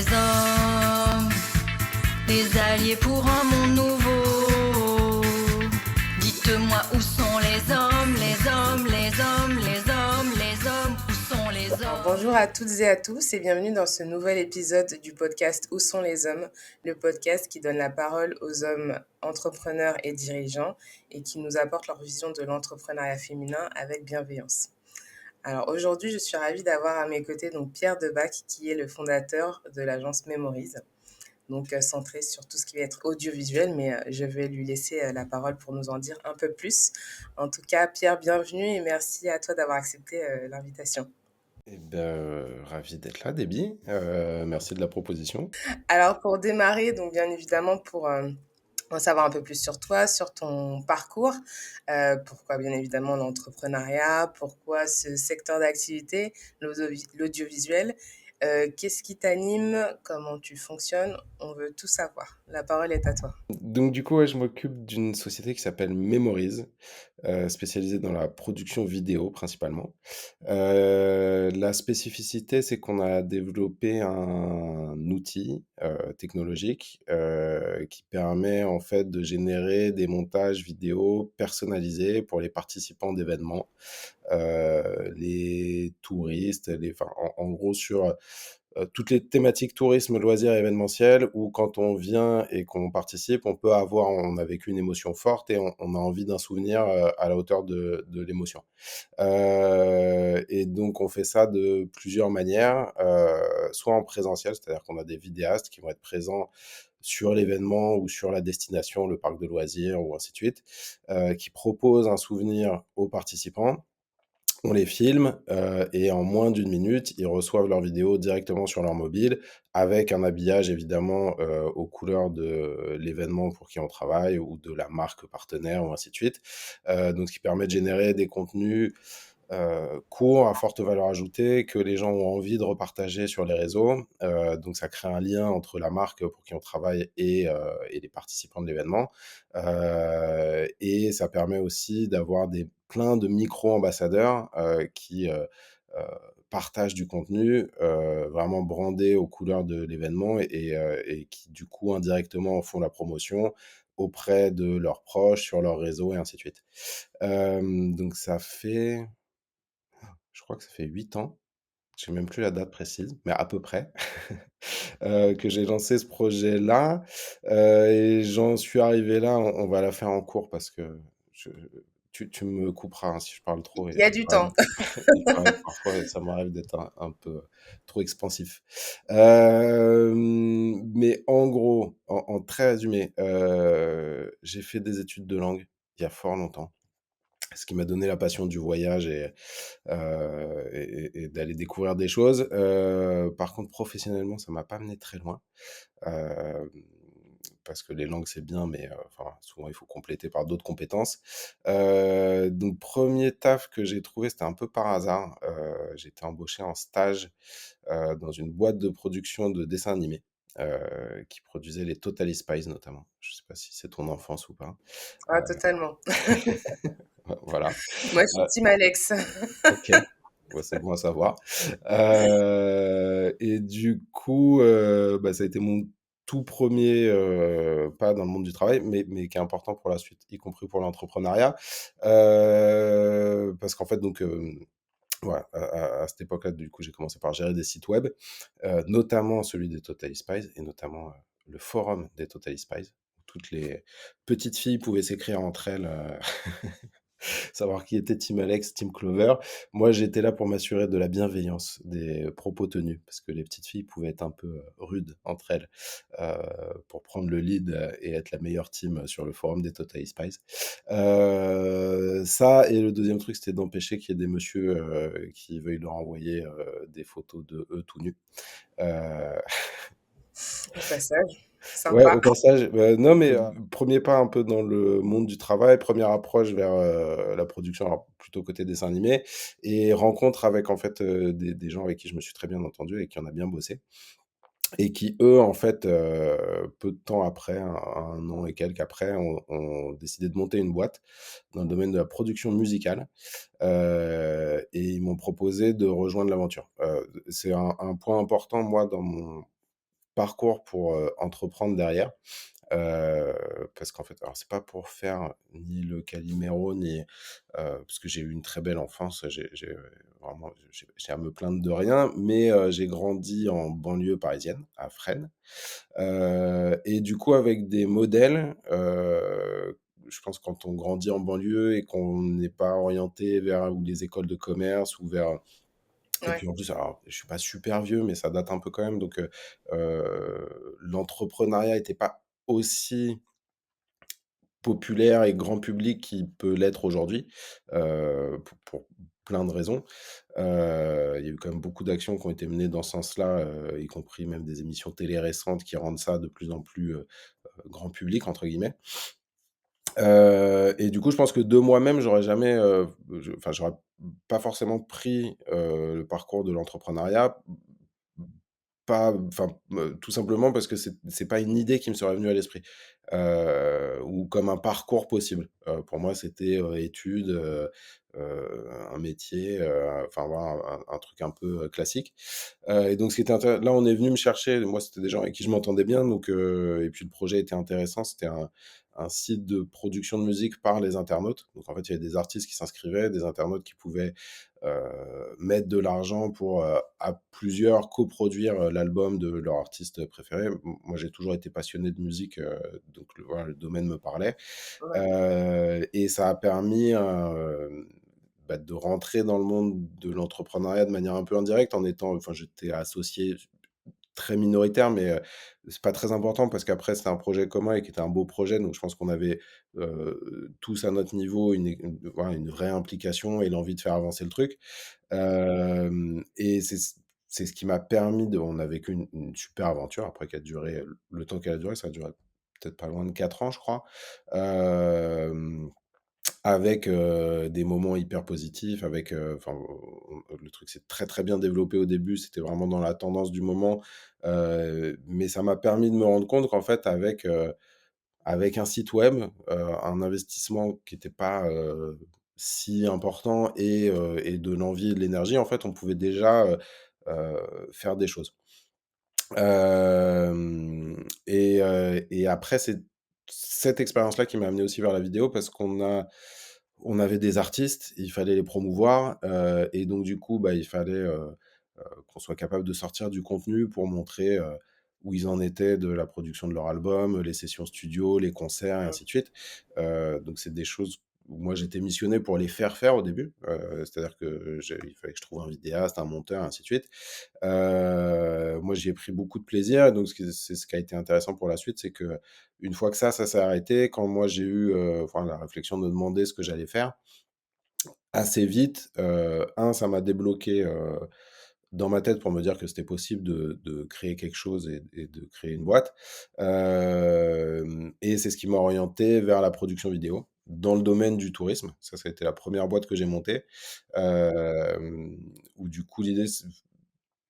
les hommes, des alliés pour un monde nouveau. Dites-moi où sont les hommes, les hommes, les hommes, les hommes, les hommes, où sont les Alors, hommes? bonjour à toutes et à tous et bienvenue dans ce nouvel épisode du podcast Où sont les hommes, le podcast qui donne la parole aux hommes entrepreneurs et dirigeants et qui nous apporte leur vision de l'entrepreneuriat féminin avec bienveillance. Alors aujourd'hui, je suis ravie d'avoir à mes côtés donc Pierre Debac qui est le fondateur de l'agence Memorise, donc centré sur tout ce qui va être audiovisuel, mais je vais lui laisser la parole pour nous en dire un peu plus. En tout cas, Pierre, bienvenue et merci à toi d'avoir accepté l'invitation. Eh ben, ravi d'être là, Déby. Merci de la proposition. Alors pour démarrer, donc bien évidemment pour en savoir un peu plus sur toi, sur ton parcours, pourquoi bien évidemment l'entrepreneuriat, pourquoi ce secteur d'activité, l'audiovisuel, qu'est-ce qui t'anime, comment tu fonctionnes, on veut tout savoir. La parole est à toi. Donc du coup, ouais, je m'occupe d'une société qui s'appelle Memories, spécialisée dans la production vidéo principalement. La spécificité, c'est qu'on a développé un outil technologique qui permet en fait de générer des montages vidéo personnalisés pour les participants d'événements, les touristes, enfin, en gros sur toutes les thématiques tourisme, loisirs, événementiel, où quand on vient et qu'on participe, on a vécu une émotion forte et on a envie d'un souvenir à la hauteur de l'émotion. Et donc on fait ça de plusieurs manières, soit en présentiel, c'est-à-dire qu'on a des vidéastes qui vont être présents sur l'événement ou sur la destination, le parc de loisirs ou ainsi de suite, qui proposent un souvenir aux participants. On les filme et en moins d'une minute, ils reçoivent leur vidéo directement sur leur mobile avec un habillage évidemment aux couleurs de l'événement pour qui on travaille ou de la marque partenaire ou ainsi de suite. Donc ce qui permet de générer des contenus courts, à forte valeur ajoutée, que les gens ont envie de repartager sur les réseaux. Donc ça crée un lien entre la marque pour qui on travaille et les participants de l'événement. Et ça permet aussi d'avoir plein de micro-ambassadeurs qui partagent du contenu vraiment brandé aux couleurs de l'événement et qui du coup indirectement en font la promotion auprès de leurs proches, sur leurs réseaux et ainsi de suite. Donc je crois que ça fait 8 ans, je sais même plus la date précise, mais à peu près, que j'ai lancé ce projet-là. Et j'en suis arrivé là, on va la faire en cours parce que je tu me couperas, hein, si je parle trop Il y a du temps. il paraît que parfois ça m'arrive d'être un peu trop expansif. Mais en gros, en très résumé, j'ai fait des études de langue il y a fort longtemps. Ce qui m'a donné la passion du voyage et d'aller découvrir des choses. Par contre, professionnellement, ça m'a pas mené très loin. Hem, Parce que les langues, c'est bien, mais enfin, souvent, il faut compléter par d'autres compétences. Donc 1er taf que j'ai trouvé, c'était un peu par hasard. J'ai été embauché en stage, dans une boîte de production de dessins animés, qui produisait les Totally Spies notamment. Je sais pas si c'est ton enfance ou pas? Heu, Ah, totalement. voilà. Moi, je suis team Alex. OK, ouais, c'est bon à savoir. Et du coup, bah, ça a été mon tout premier pas dans le monde du travail, mais qui est important pour la suite, y compris pour l'entrepreneuriat. Parce qu'en fait donc, voilà, à cette époque-là, du coup, j'ai commencé par gérer des sites web, notamment celui des Totally Spies et notamment, le forum des Totally Spies, où toutes les petites filles pouvaient s'écrire entre elles, savoir qui était Team Alex, Team Clover. Moi, j'étais là pour m'assurer de la bienveillance des propos tenus, parce que les petites filles pouvaient être un peu rudes entre elles, pour prendre le lead et être la meilleure team sur le forum des Totally Spies. Ça, et le deuxième truc, c'était d'empêcher qu'il y ait des messieurs qui veuillent leur envoyer des photos de eux tout nus. Euh, Au passage, Ouais, sympa. au passage, non, mais 1er pas un peu dans le monde du travail, première approche vers, la production, alors plutôt côté dessin animé et rencontre avec en fait, des gens avec qui je me suis très bien entendu et qui on a bien bossé et qui eux, en fait, peu de temps après, 1 an et quelques après, ont décidé de monter une boîte dans le domaine de la production musicale, et ils m'ont proposé de rejoindre l'aventure. C'est un point important moi dans mon parcours pour, entreprendre derrière. Heu, Parce qu'en fait, alors c'est pas pour faire ni le Calimero ni, parce que j'ai eu une très belle enfance, vraiment j'ai à me plaindre de rien, mais, j'ai grandi en banlieue parisienne, à Fresnes, et du coup avec des modèles, je pense quand on grandit en banlieue et qu'on n'est pas orienté vers ou les écoles de commerce ou vers, et Ouais, puis en plus, alors je suis pas super vieux, mais ça date un peu quand même, donc, l'entrepreneuriat était pas aussi populaire et grand public qu'il peut l'être aujourd'hui, pour plein de raisons. Il y a eu quand même beaucoup d'actions qui ont été menées dans ce sens-là, y compris même des émissions télé récentes qui rendent ça de plus en plus, «grand public» entre guillemets. Et du coup, je pense que de moi-même, j'aurais jamais, j'aurais pas forcément pris, le parcours de l'entrepreneuriat. Pas enfin, tout simplement parce que c'est pas une idée qui me serait venue à l'esprit, ou comme un parcours possible. Pour moi, c'était, études, un métier, enfin voilà, un truc un peu, classique. Et donc ce qui était là, on est venu me chercher. Moi, c'était des gens avec qui je m'entendais bien, donc, et puis le projet était intéressant. C'était un site de production de musique par les internautes. Donc en fait, il y avait des artistes qui s'inscrivaient, des internautes qui pouvaient, mettre de l'argent pour, à plusieurs coproduire, l'album de leur artiste préféré. Moi, j'ai toujours été passionné de musique, donc voilà, le domaine me parlait. ouais, Et ça a permis, de rentrer dans le monde de l'entrepreneuriat de manière un peu indirecte en étant, enfin, j'étais associé très minoritaire, mais, c'est pas très important parce qu'après c'était un projet commun et qui était un beau projet, donc je pense qu'on avait, tous à notre niveau voilà, une vraie implication et l'envie de faire avancer le truc. Et c'est ce qui m'a permis de on a vécu une super aventure après qui a duré, le temps qu'elle a duré, ça a duré peut-être pas loin de 4 ans, je crois. Hem Avec, des moments hyper positifs, avec, enfin, le truc s'est très, très bien développé au début, c'était vraiment dans la tendance du moment, mais ça m'a permis de me rendre compte qu'en fait avec un site web, un investissement qui était pas, si important et de l'envie et de l'énergie, en fait, on pouvait déjà, faire des choses. Et après, c'est cette expérience-là qui m'a amené aussi vers la vidéo parce on avait des artistes, il fallait les promouvoir, et donc du coup, il fallait, qu'on soit capable de sortir du contenu pour montrer, où ils en étaient de la production de leur album, les sessions studio, les concerts et mmh, ainsi de suite. Donc c'est des choses où moi j'étais missionné pour les faire faire au début, c'est-à-dire que j'ai il fallait que je trouve un vidéaste, un monteur, ainsi de suite. Moi, j'y ai pris beaucoup de plaisir et donc c'est ce qui a été intéressant pour la suite, c'est que une fois que ça s'est arrêté, quand moi j'ai eu, enfin la réflexion de me demander ce que j'allais faire, assez vite, ça m'a débloqué, dans ma tête pour me dire que c'était possible de créer quelque chose et de créer une boîte. Et c'est ce qui m'a orienté vers la production vidéo, dans le domaine du tourisme. Ça a été la première boîte que j'ai montée, où du coup l'idée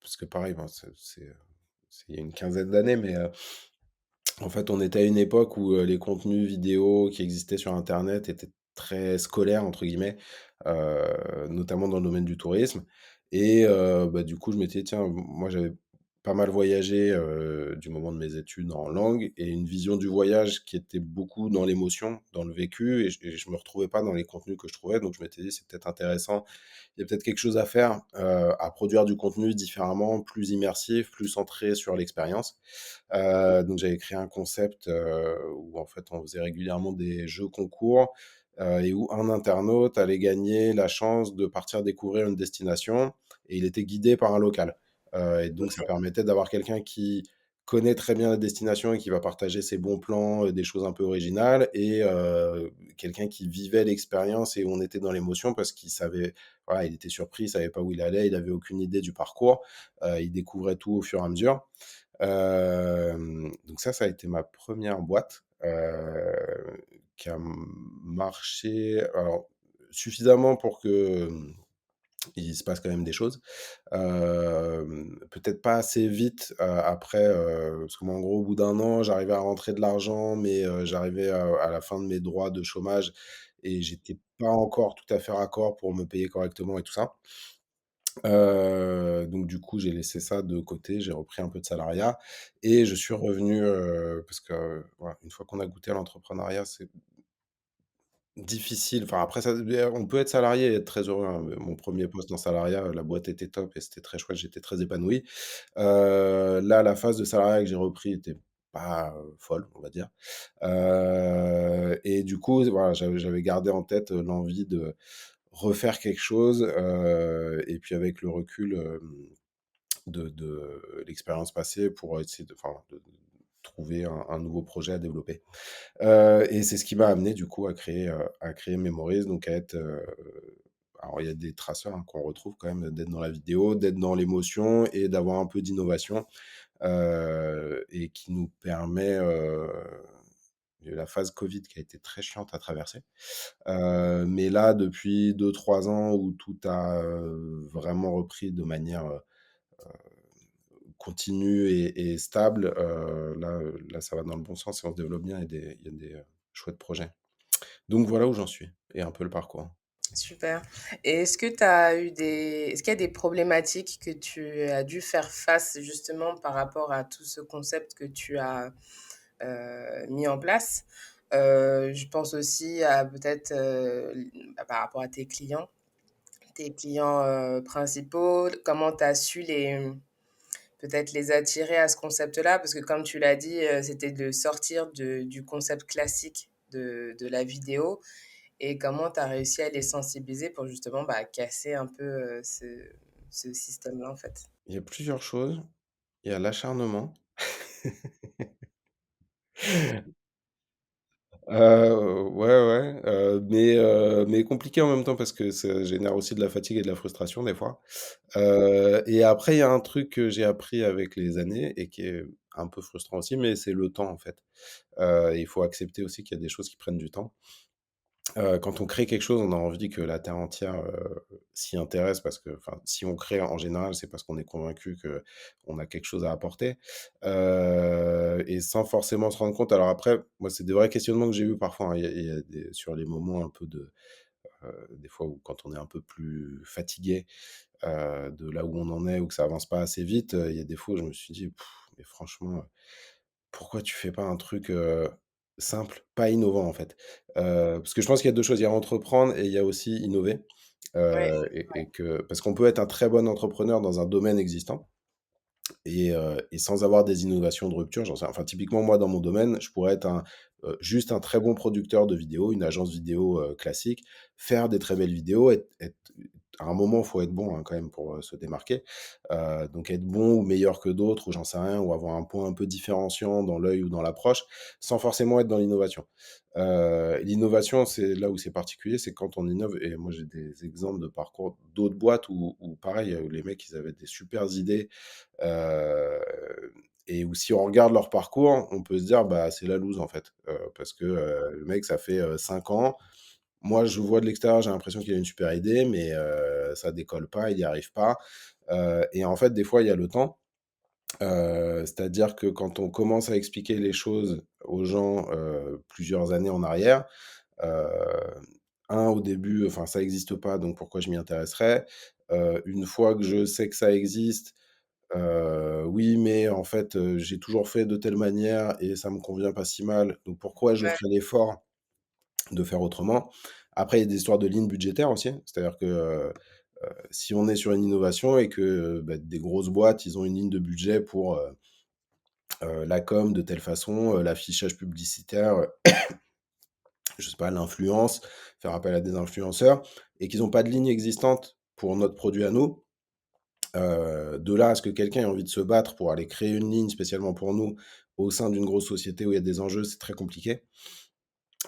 parce que pareil, ben, c'est il y a une quinzaine d'années, mais, en fait, on était à une époque où, les contenus vidéo qui existaient sur internet étaient très «scolaires» entre guillemets, notamment dans le domaine du tourisme. Et du coup, je m'étais dit: «Tiens», moi j'avais pas mal voyagé, du moment de mes études en langue et une vision du voyage qui était beaucoup dans l'émotion, dans le vécu et je me retrouvais pas dans les contenus que je trouvais donc je m'étais dit: «C'est peut-être intéressant, il y a peut-être quelque chose à faire, à produire du contenu différemment, plus immersif, plus centré sur l'expérience». Donc j'avais créé un concept, où en fait on faisait régulièrement des jeux concours, et où un internaute allait gagner la chance de partir découvrir une destination et il était guidé par un local. Et donc ça OK, permettait d'avoir quelqu'un qui connaît très bien la destination et qui va partager ses bons plans, des choses un peu originales et quelqu'un qui vivait l'expérience et où on était dans l'émotion parce qu'il savait voilà, il était surpris, il savait pas où il allait, il avait aucune idée du parcours, il découvrait tout au fur et à mesure. Donc ça a été ma première boîte, qui a marché, alors suffisamment pour que, il se passe quand même des choses. Peut-être pas assez vite, après, parce que moi, en gros, au bout d'un an, j'arrivais à rentrer de l'argent, mais, j'arrivais à la fin de mes droits de chômage et j'étais pas encore tout à fait raccord pour me payer correctement et tout ça. Donc du coup, j'ai laissé ça de côté, j'ai repris un peu de salariat et je suis revenu, parce que, voilà, une fois qu'on a goûté à l'entrepreneuriat, c'est difficile. Enfin, après ça, on peut être salarié et être très heureux, hein. Mon premier poste en salariat, la boîte était top et c'était très chouette, j'étais très épanoui. Là, la phase de salariat que j'ai repris était pas, folle, on va dire. Et du coup, voilà, j'avais gardé en tête, l'envie de refaire quelque chose, et puis avec le recul, de l'expérience passée pour essayer de trouver un nouveau projet à développer. Et c'est ce qui m'a amené du coup à créer Memories, donc à être, alors il y a des traceurs, hein, qu'on retrouve quand même, d'être dans la vidéo, d'être dans l'émotion et d'avoir un peu d'innovation, et qui nous permet, il y a eu la phase covid qui a été très chiante à traverser. Mais là, depuis 2 3 ans où tout a, vraiment repris de manière, continue et stable, là, ça va dans le bon sens et on se développe bien et il y a des, chouettes projets. Donc voilà où j'en suis et un peu le parcours. Super. Et est-ce qu'il y a des problématiques que tu as dû faire face justement par rapport à tout ce concept que tu as mis en place? Je pense aussi à peut-être par rapport à tes clients principaux, comment tu as su peut-être les attirer à ce concept-là, parce que comme tu l'as dit, c'était de sortir du concept classique de la vidéo et comment tu as réussi à les sensibiliser pour justement bah, casser un peu ce système-là en fait. Il y a plusieurs choses. Il y a l'acharnement. Ouais, ouais, mais compliqué en même temps parce que ça génère aussi de la fatigue et de la frustration des fois. Et après il y a un truc que j'ai appris avec les années et qui est un peu frustrant aussi, mais c'est le temps en fait. Il faut accepter aussi qu'il y a des choses qui prennent du temps. Quand on crée quelque chose, on a envie que la terre entière, s'y intéresse parce que, enfin, si on crée en général, c'est parce qu'on est convaincu qu'on a quelque chose à apporter, et sans forcément se rendre compte. Alors après, moi, c'est des vrais questionnements que j'ai eu parfois, hein. Il y a des sur les moments un peu des fois où quand on est un peu plus fatigué, de là où on en est ou que ça avance pas assez vite, il y a des fois où je me suis dit: «Pff, mais franchement, pourquoi tu fais pas un truc, simple, pas innovant, en fait?» Parce que je pense qu'il y a 2 choses, il y a entreprendre et il y a aussi innover, Ouais, et que parce qu'on peut être un très bon entrepreneur dans un domaine existant et sans avoir des innovations de rupture, j'en sais enfin, typiquement, moi, dans mon domaine, je pourrais être juste un très bon producteur de vidéos, une agence vidéo, classique, faire des très belles vidéos, être à un moment, il faut être bon, hein, quand même pour, se démarquer, donc être bon ou meilleur que d'autres ou j'en sais rien ou avoir un point un peu différenciant dans l'œil ou dans l'approche, sans forcément être dans l'innovation. L'innovation, c'est là où c'est particulier, c'est quand on innove et moi, j'ai des exemples de parcours d'autres boîtes où pareil, où les mecs, ils avaient des supers idées. Heu et où si on regarde leur parcours, on peut se dire: «Bah, c'est la loose, en fait». Parce que, le mec, ça fait, 5 ans. Moi, je vois de l'extérieur, j'ai l'impression qu'il a une super idée, mais ça décolle pas, il y arrive pas. Et en fait, des fois, il y a le temps. C'est-à-dire que quand on commence à expliquer les choses aux gens, plusieurs années en arrière, heu, au début, enfin, ça existe pas, donc pourquoi je m'y intéresserais? Une fois que je sais que ça existe, oui, mais en fait, j'ai toujours fait de telle manière et ça me convient pas si mal, donc pourquoi je ouais, ferais l'effort de faire autrement? Après, il y a des histoires de lignes budgétaires aussi, c'est-à-dire que, si on est sur une innovation et que, bah, des grosses boîtes, ils ont une ligne de budget pour, la com de telle façon, l'affichage publicitaire, je sais pas, l'influence, faire appel à des influenceurs et qu'ils ont pas de ligne existante pour notre produit à nous. De là à ce que quelqu'un ait envie de se battre pour aller créer une ligne spécialement pour nous, au sein d'une grosse société où il y a des enjeux, c'est très compliqué.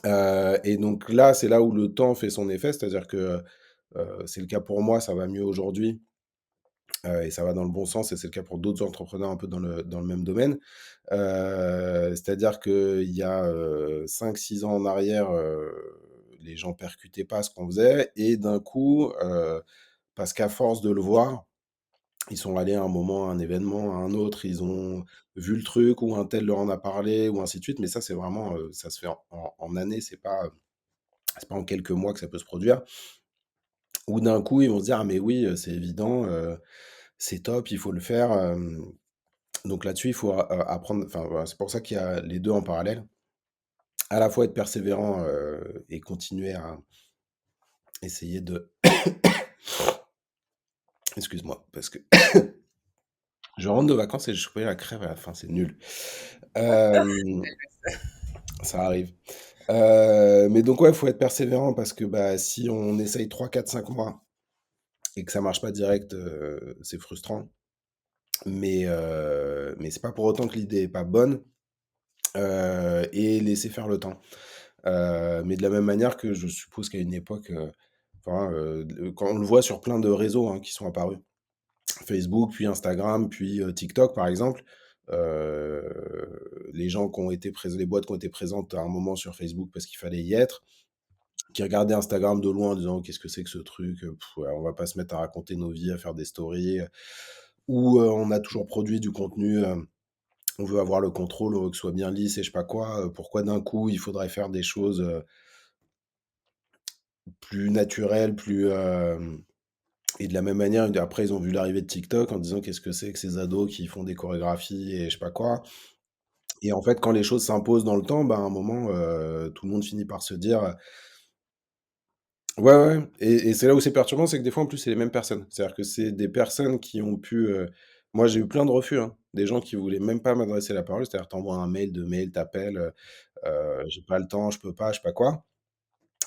Et donc là, c'est là où le temps fait son effet, c'est-à-dire que, c'est le cas pour moi, ça va mieux aujourd'hui, et ça va dans le bon sens et c'est le cas pour d'autres entrepreneurs un peu dans le même domaine. C'est-à-dire qu'il y a, 5-6 ans en arrière, les gens percutaient pas ce qu'on faisait et d'un coup, parce qu'à force de le voir, ils sont allés à un moment, à un événement, à un autre, ils ont vu le truc ou un tel leur en a parlé ou ainsi de suite. Mais ça, c'est vraiment, ça se fait en années, c'est pas en quelques mois que ça peut se produire. Ou d'un coup, ils vont se dire: «Ah mais oui, c'est évident, c'est top, il faut le faire. Donc là-dessus, il faut apprendre. Enfin, voilà, c'est pour ça qu'il y a les deux en parallèle. À la fois être persévérant et continuer à essayer de. Excuse-moi, parce que je rentre de vacances et je chopé la crève à la fin, c'est nul. Euh, Ça arrive. Mais donc ouais, il faut être persévérant parce que bah, si on essaye 3, 4, 5 mois et que ça marche pas direct, c'est frustrant. Mais c'est pas pour autant que l'idée est pas bonne, et laisser faire le temps. Mais de la même manière que je suppose qu'à une époque, enfin, quand on le voit sur plein de réseaux hein, qui sont apparus, Facebook, puis Instagram, puis TikTok par exemple, les gens qui ont été présents, les boîtes qui ont été présentes à un moment sur Facebook parce qu'il fallait y être, qui regardaient Instagram de loin en disant qu'est-ce que c'est que ce truc, ouais, on va pas se mettre à raconter nos vies, à faire des stories, ou on a toujours produit du contenu, on veut avoir le contrôle, on veut que ce soit bien lisse et je sais pas quoi, pourquoi d'un coup il faudrait faire des choses plus naturelles, plus... et de la même manière, après ils ont vu l'arrivée de TikTok en disant qu'est-ce que c'est que ces ados qui font des chorégraphies et je sais pas quoi. Et en fait, quand les choses s'imposent dans le temps, bah, à un moment, tout le monde finit par se dire, ouais, ouais, et c'est là où c'est perturbant, c'est que des fois, en plus, c'est les mêmes personnes. C'est-à-dire que c'est des personnes qui ont pu. Moi, j'ai eu plein de refus, hein, des gens qui voulaient même pas m'adresser la parole. C'est-à-dire, t'envoies un mail, deux mails, t'appelles, j'ai pas le temps, je peux pas, je sais pas quoi.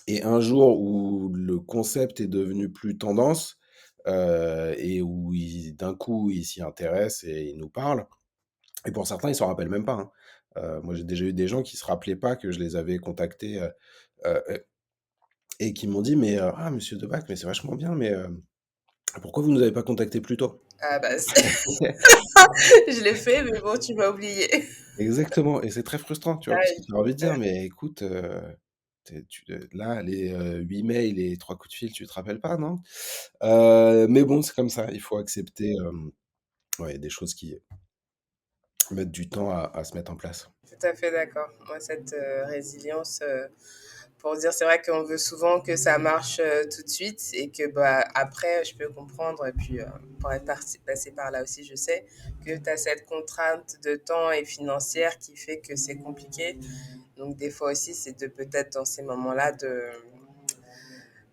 Et un jour où le concept est devenu plus tendance, et où d'un coup, ils s'y intéressent et ils nous parlent. Et pour certains, ils s'en rappellent même pas, hein. Moi, j'ai déjà eu des gens qui se rappelaient pas que je les avais contactés. Et qui m'ont dit: «Mais, ah monsieur Debac, mais c'est vachement bien, mais, pourquoi vous nous avez pas contactés plus tôt?» Ah bah, je l'ai fait, mais bon, tu m'as oublié. Exactement, et c'est très frustrant, tu vois? Parce que Ouais, tu as envie de dire: «Mais écoute, là, les, 8 mails et 3 coups de fil, tu te rappelles pas, non?» Mais bon, c'est comme ça, il faut accepter, ouais, des choses qui mettent du temps à se mettre en place. tout à fait d'accord. Moi, cette résilience, pour dire, c'est vrai qu'on veut souvent que ça marche tout de suite et que bah, après, je peux comprendre. Et puis, pour être passé par là aussi, je sais que tu as cette contrainte de temps et financière qui fait que c'est compliqué. Donc, des fois aussi, c'est de peut-être dans ces moments-là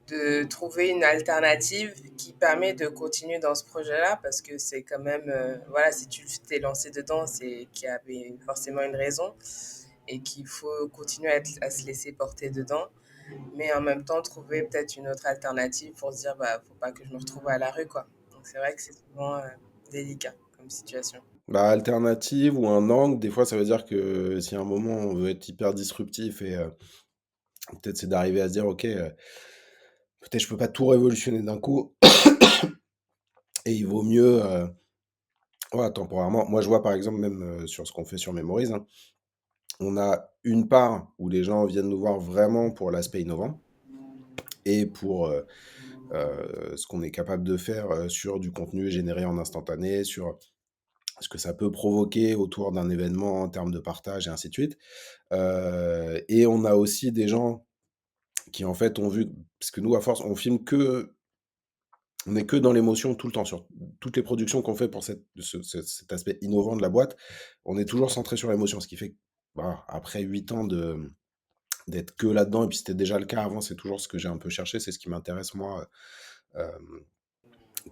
de trouver une alternative qui permet de continuer dans ce projet-là parce que c'est quand même, voilà, si tu t'es lancé dedans, c'est qu'il y avait forcément une raison et qu'il faut continuer à se laisser porter dedans, mais en même temps trouver peut-être une autre alternative pour se dire, bah, faut pas que je me retrouve à la rue, quoi. Donc c'est vrai que c'est souvent délicat comme situation. Bah, alternative ou un angle, des fois, ça veut dire que si à un moment on veut être hyper disruptif et peut-être c'est d'arriver à se dire: «OK, peut-être je peux pas tout révolutionner d'un coup et il vaut mieux, ouais, temporairement». Moi, je vois par exemple même, sur ce qu'on fait sur Memories, hein, on a une part où les gens viennent nous voir vraiment pour l'aspect innovant et pour, ce qu'on est capable de faire, sur du contenu généré en instantané, sur ce que ça peut provoquer autour d'un événement en termes de partage et ainsi de suite. Et on a aussi des gens qui en fait ont vu, parce que nous à force on filme que on est que dans l'émotion tout le temps sur toutes les productions qu'on fait pour cet aspect innovant de la boîte, on est toujours centré sur l'émotion, ce qui fait que, bah, après 8 ans d'être que là-dedans, et puis c'était déjà le cas avant, c'est toujours ce que j'ai un peu cherché, c'est ce qui m'intéresse moi,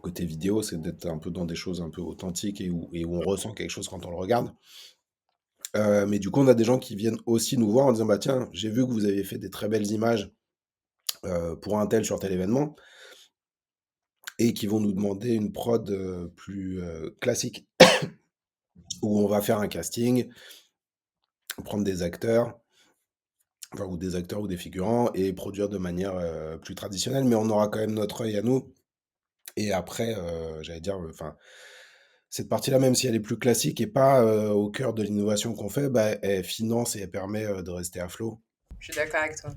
côté vidéo, c'est d'être un peu dans des choses un peu authentiques et où on ressent quelque chose quand on le regarde. Mais du coup, on a des gens qui viennent aussi nous voir en disant: «Bah tiens, j'ai vu que vous avez fait des très belles images, pour un tel sur tel événement», et qui vont nous demander une prod, plus, classique, où on va faire un casting, prendre des acteurs, enfin ou des acteurs ou des figurants et produire de manière, plus traditionnelle. Mais on aura quand même notre œil à nous, et après, j'allais dire, enfin, cette partie-là, même si elle est plus classique et pas, au cœur de l'innovation qu'on fait, bah, elle finance et elle permet, de rester à flot. Je suis d'accord avec toi.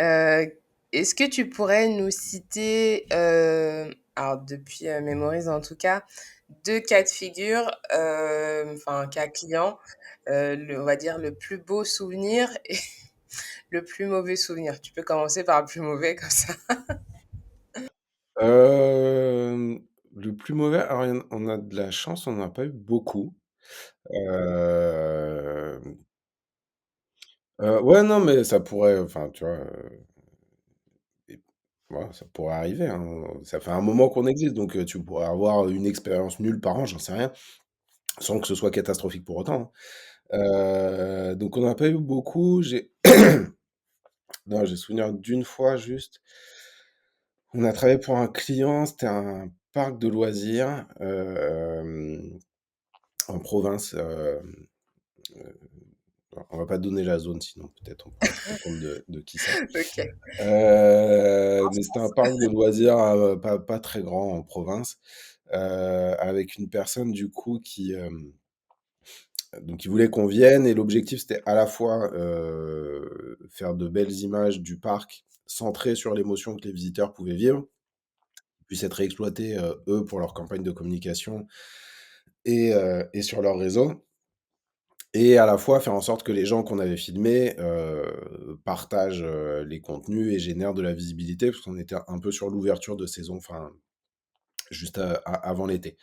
Euh, Est-ce que tu pourrais nous citer, alors depuis Memories en tout cas, deux cas de figure, enfin cas client, on va dire le plus beau souvenir et le plus mauvais souvenir. Tu peux commencer par le plus mauvais comme ça. Hem, Le plus mauvais, alors on a de la chance, on n'en a pas eu beaucoup. Hem, ouais, non, mais ça pourrait, enfin, tu vois, et voilà, ça pourrait arriver, hein. Ça fait un moment qu'on existe, donc tu pourrais avoir une expérience nulle par an, j'en sais rien, sans que ce soit catastrophique pour autant, hein. Donc on n'en a pas eu beaucoup. Non, j'ai souvenir d'une fois juste, on a travaillé pour un client, c'était un parc de loisirs, en province, on va pas donner la zone, sinon peut-être on pourra se rendre compte de qui c'est. OK. Mais c'était un parc de loisirs, pas très grand en province, avec une personne du coup donc qui voulait qu'on vienne, et l'objectif c'était à la fois, faire de belles images du parc centrées sur l'émotion que les visiteurs pouvaient vivre, qui puissent être exploitées, eux, pour leur campagne de communication et sur leur réseau. Et à la fois faire en sorte que les gens qu'on avait filmés, partagent, les contenus et génèrent de la visibilité, parce qu'on était un peu sur l'ouverture de saison, enfin, juste avant l'été.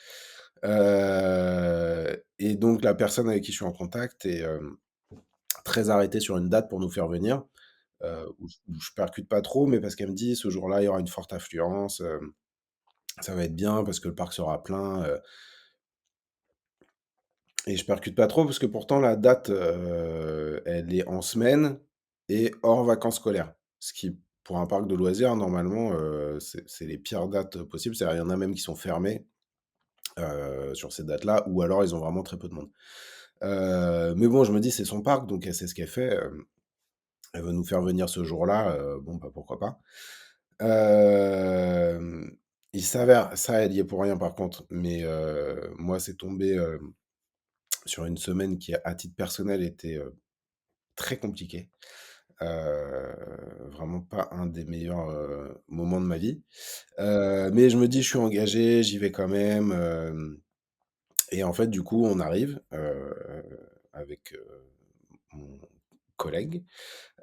Et donc la personne avec qui je suis en contact est, très arrêtée sur une date pour nous faire venir, où je percute pas trop, mais parce qu'elle me dit: «Ce jour-là, il y aura une forte affluence, ça va être bien parce que le parc sera plein», et je percute pas trop parce que pourtant la date, elle est en semaine et hors vacances scolaires. Ce qui, pour un parc de loisirs, normalement, c'est les pires dates possibles. C'est-à-dire, il y en a même qui sont fermés, sur ces dates-là, ou alors ils ont vraiment très peu de monde. Mais bon, je me dis: «C'est son parc, donc elle sait ce qu'elle fait, elle veut nous faire venir ce jour-là, bon, bah, pourquoi pas?» Hem, il s'avère, ça, elle y est pour rien par contre, mais moi, c'est tombé, sur une semaine qui, à titre personnel, était, très compliquée. Vraiment pas un des meilleurs, moments de ma vie. Mais je me dis: «Je suis engagé, j'y vais quand même», et en fait, du coup, on arrive, avec, mon collègue,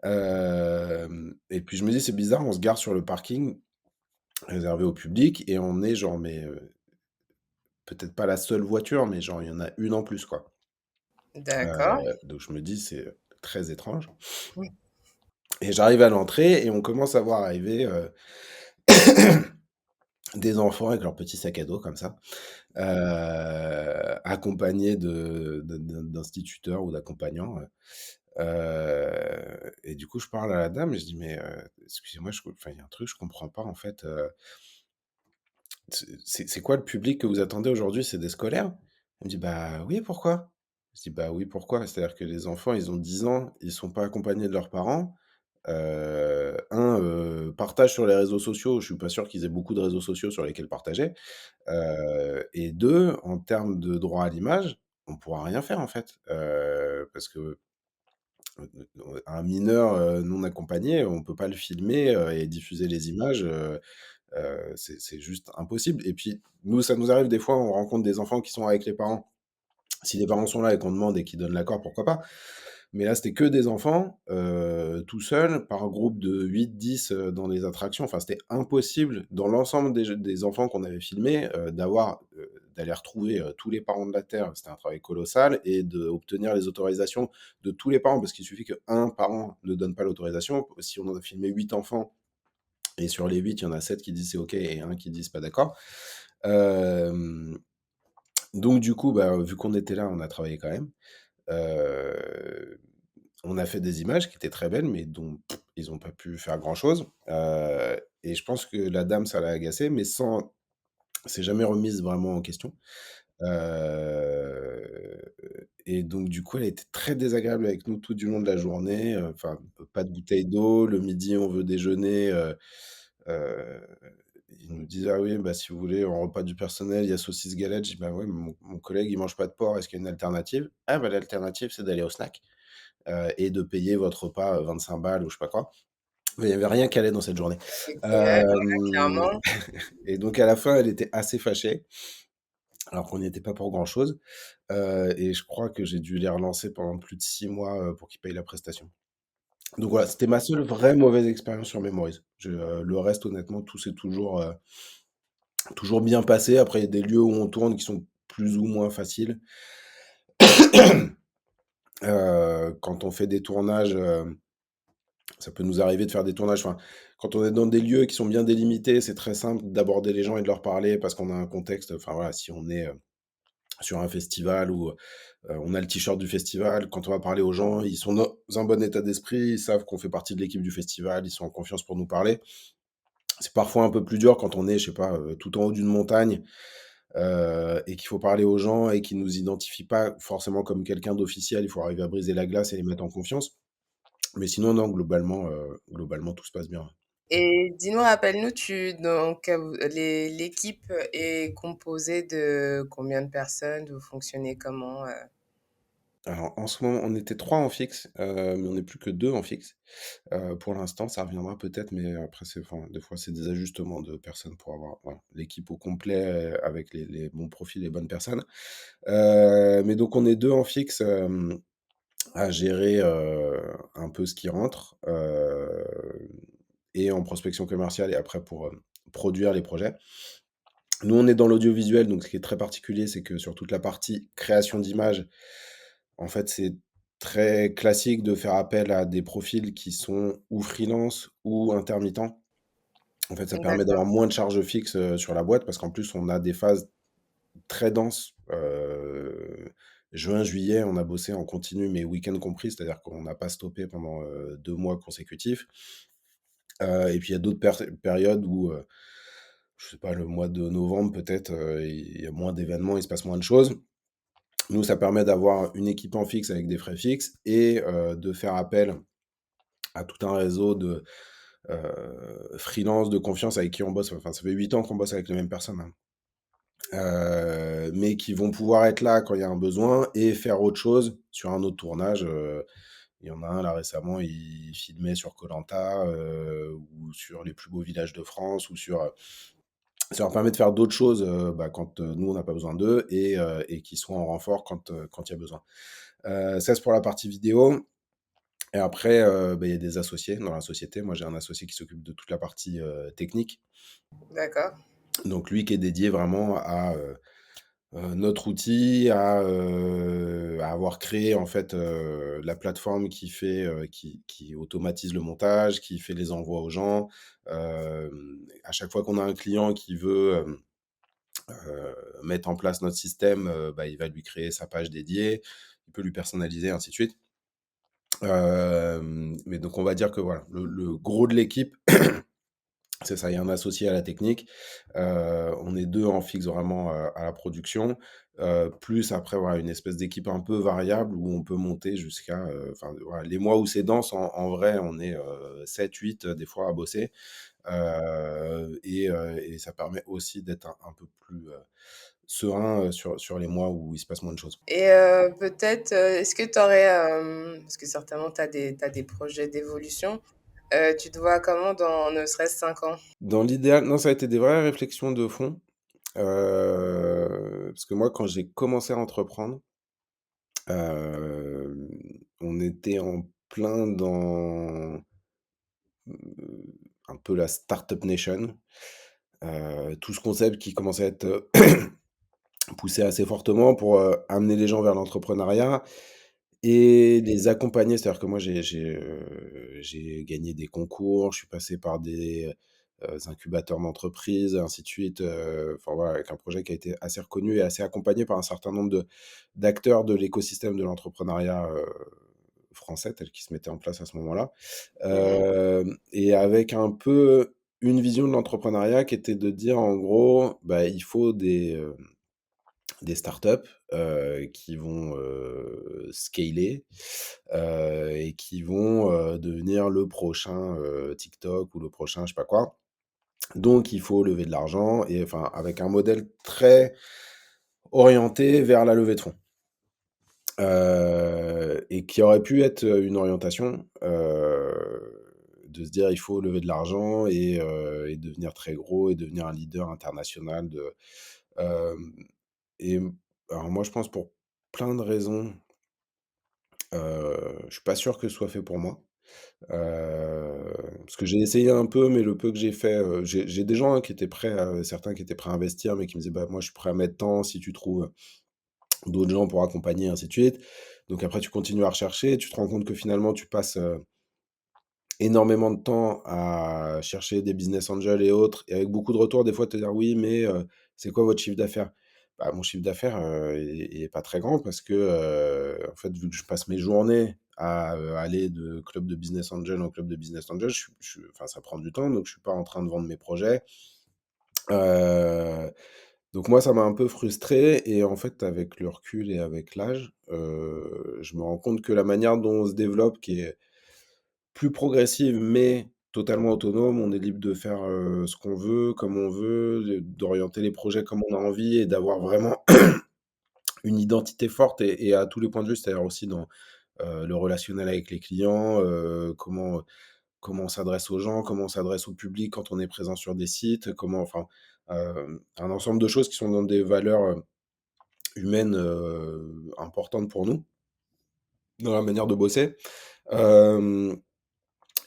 et puis je me dis: «C'est bizarre», on se gare sur le parking réservé au public et on est genre, mais, peut-être pas la seule voiture, mais genre il y en a une en plus, quoi. D'accord. Donc je me dis: «C'est très étrange», Oui. et j'arrive à l'entrée et on commence à voir arriver, des enfants avec leurs petits sacs à dos comme ça, accompagnés d'instituteurs ou d'accompagnants, et du coup, je parle à la dame et je dis: «Mais, excusez-moi, enfin, il y a un truc, je comprends pas en fait, c'est quoi le public que vous attendez aujourd'hui? C'est des scolaires?» Elle me dit: «Bah oui, pourquoi?» Je dis: «Bah oui, pourquoi? C'est-à-dire que les enfants, ils ont 10 ans, ils sont pas accompagnés de leurs parents». 1, partage sur les réseaux sociaux, je suis pas sûr qu'ils aient beaucoup de réseaux sociaux sur lesquels partager. Et 2, en termes de droit à l'image, on pourra rien faire en fait. Parce que, un mineur, non accompagné, on peut pas le filmer, et diffuser les images, c'est juste impossible. Et puis nous, ça nous arrive des fois, on rencontre des enfants qui sont avec les parents. Si les parents sont là et qu'on demande et qu'ils donnent l'accord, pourquoi pas? Mais là, c'était que des enfants, tout seuls, par groupe de 8-10, dans les attractions. Enfin, c'était impossible, dans l'ensemble des enfants qu'on avait filmés, d'aller retrouver, tous les parents de la terre. C'était un travail colossal, et d'obtenir les autorisations de tous les parents, parce qu'il suffit qu'un parent ne donne pas l'autorisation. Si on en a filmé 8 enfants et sur les 8 il y en a 7 qui disent: «C'est OK» et un qui disent: «Pas d'accord». Hem, donc du coup, bah, vu qu'on était là, on a travaillé quand même. Heu, on a fait des images qui étaient très belles, mais dont ils ont pas pu faire grand-chose. Et je pense que la dame, ça l'a agacée, mais sans s'est jamais remise vraiment en question. Heu et donc du coup, elle a été très désagréable avec nous tout du long de la journée, enfin, pas de bouteille d'eau. Le midi, on veut déjeuner, heu, ils nous disent: «Ah oui, bah, si vous voulez, en repas du personnel, il y a saucisses galettes». Je dis: «Bah, ouais, mais mon collègue, il mange pas de porc, est-ce qu'il y a une alternative?» «Ah bah, l'alternative, c'est d'aller au snack, et de payer votre repas, 25 balles ou je sais pas quoi». Mais il y avait rien qui allait dans cette journée. Ouais, Hem clairement. et donc à la fin, elle était assez fâchée, alors qu'on n'y était pas pour grand-chose, et je crois que j'ai dû les relancer pendant plus de 6 mois, pour qu'ils payent la prestation. Donc voilà, c'était ma seule vraie mauvaise expérience sur Memories. Le reste, honnêtement, tout s'est toujours, toujours bien passé. Après, il y a des lieux où on tourne qui sont plus ou moins faciles. Quand on fait des tournages, ça peut nous arriver de faire des tournages, enfin, quand on est dans des lieux qui sont bien délimités, c'est très simple d'aborder les gens et de leur parler parce qu'on a un contexte, enfin voilà, si on est, sur un festival où, on a le t-shirt du festival, quand on va parler aux gens, ils sont dans un bon état d'esprit, ils savent qu'on fait partie de l'équipe du festival, ils sont en confiance pour nous parler. C'est parfois un peu plus dur quand on est, je sais pas, tout en haut d'une montagne, et qu'il faut parler aux gens et qu'ils nous identifient pas forcément comme quelqu'un d'officiel. Il faut arriver à briser la glace et les mettre en confiance. Mais sinon, non, globalement, tout se passe bien. Et dis-nous, rappelle-nous, donc, l'équipe est composée de combien de personnes? Vous fonctionnez comment? Alors, en ce moment, on était 3 en fixe, mais on n'est plus que 2 en fixe. Pour l'instant, ça reviendra peut-être, mais après c'est enfin, des fois, c'est des ajustements de personnes pour avoir, voilà, l'équipe au complet, avec les bons profils, les bonnes personnes. Mais donc on est 2 en fixe, à gérer, un peu ce qui rentre, et en prospection commerciale et après pour, produire les projets. Nous, on est dans l'audiovisuel, donc ce qui est très particulier, c'est que sur toute la partie création d'images, en fait, c'est très classique de faire appel à des profils qui sont ou freelance ou intermittents. En fait, ça permet D'accord. d'avoir moins de charges fixes, sur la boîte parce qu'en plus, on a des phases très denses. Juin, juillet, on a bossé en continu, mais week-end compris, c'est-à-dire qu'on n'a pas stoppé pendant, 2 mois consécutifs. Et puis il y a d'autres périodes où, je sais pas, le mois de novembre peut-être, il y a moins d'événements, il se passe moins de choses. Nous, ça permet d'avoir une équipe en fixe avec des frais fixes et de faire appel à tout un réseau de, freelance de confiance avec qui on bosse. Enfin, ça fait 8 ans qu'on bosse avec les mêmes personnes, hein. Mais qui vont pouvoir être là quand il y a un besoin et faire autre chose sur un autre tournage. Il y en a un là récemment, il filmait sur koh ou sur les plus beaux villages de France ou sur, ça leur permet de faire d'autres choses, bah, quand, nous on n'a pas besoin d'eux et qu'ils soient en renfort quand il y a besoin. Ça c'est pour la partie vidéo et après, bah, il y a des associés dans la société. Moi j'ai un associé qui s'occupe de toute la partie, technique. D'accord. Donc lui qui est dédié vraiment à, notre outil, à avoir créé en fait, la plateforme qui fait, qui automatise le montage, qui fait les envois aux gens. À chaque fois qu'on a un client qui veut, mettre en place notre système, bah, il va lui créer sa page dédiée, il peut lui personnaliser, ainsi de suite. Mais donc on va dire que voilà, le gros de l'équipe, c'est ça, il y a un associé à la technique, on est 2 en fixe vraiment, à la production, plus après voilà une espèce d'équipe un peu variable où on peut monter jusqu'à, enfin voilà, les mois où c'est dense en vrai on est, 7-8 des fois à bosser, et ça permet aussi d'être un peu plus, serein, sur les mois où il se passe moins de choses. Et peut-être, est-ce que tu aurais, parce que certainement tu as des projets d'évolution, tu te vois comment dans ne serait-ce 5 ans? Dans l'idéal non, ça a été des vraies réflexions de fond, parce que moi quand j'ai commencé à entreprendre, on était en plein dans, un peu la startup nation, tout ce concept qui commençait à être, poussé assez fortement pour, amener les gens vers l'entrepreneuriat et les accompagner. C'est-à-dire que moi j'ai gagné des concours, je suis passé par des, incubateurs d'entreprises, ainsi de suite, enfin voilà, avec un projet qui a été assez reconnu et assez accompagné par un certain nombre de d'acteurs de l'écosystème de l'entrepreneuriat, français tel qu'il se mettait en place à ce moment-là. Mmh. Et avec un peu une vision de l'entrepreneuriat qui était de dire en gros, bah, il faut des startups, qui vont, scaler, et qui vont, devenir le prochain, TikTok ou le prochain je sais pas quoi. Donc il faut lever de l'argent et enfin avec un modèle très orienté vers la levée de fonds. Et qui aurait pu être, une orientation, de se dire: «Il faut lever de l'argent et devenir très gros et devenir un leader international de». hem et alors moi je pense pour plein de raisons, je suis pas sûr que ce soit fait pour moi. Parce que j'ai essayé un peu, mais le peu que j'ai fait, j'ai des gens, hein, qui étaient prêts à certains qui étaient prêts à investir, mais qui me disaient: «Bah, moi, je suis prêt à mettre tant si tu trouves d'autres gens pour accompagner», ainsi de suite. Donc après, tu continues à rechercher, tu te rends compte que finalement, tu passes, énormément de temps à chercher des business angels et autres et avec beaucoup de retours, des fois, te dire: «Oui, mais c'est quoi votre chiffre d'affaires?» Bah, mon chiffre d'affaires, il est pas très grand parce que, en fait, vu que je passe mes journées à, aller de club de business angel en club de business angel, je suis enfin, ça prend du temps, donc je suis pas en train de vendre mes projets. Heu, donc moi, ça m'a un peu frustré et en fait, avec le recul et avec l'âge, je me rends compte que la manière dont on se développe, qui est plus progressive, mais totalement autonome. On est libre de faire, ce qu'on veut, comme on veut, d'orienter les projets comme on a envie et d'avoir vraiment une identité forte et à tous les points de vue. C'est-à-dire aussi dans, le relationnel avec les clients, comment on s'adresse aux gens, comment on s'adresse au public quand on est présent sur des sites, comment enfin, un ensemble de choses qui sont dans des valeurs, humaines, importantes pour nous, dans la manière de bosser. Hem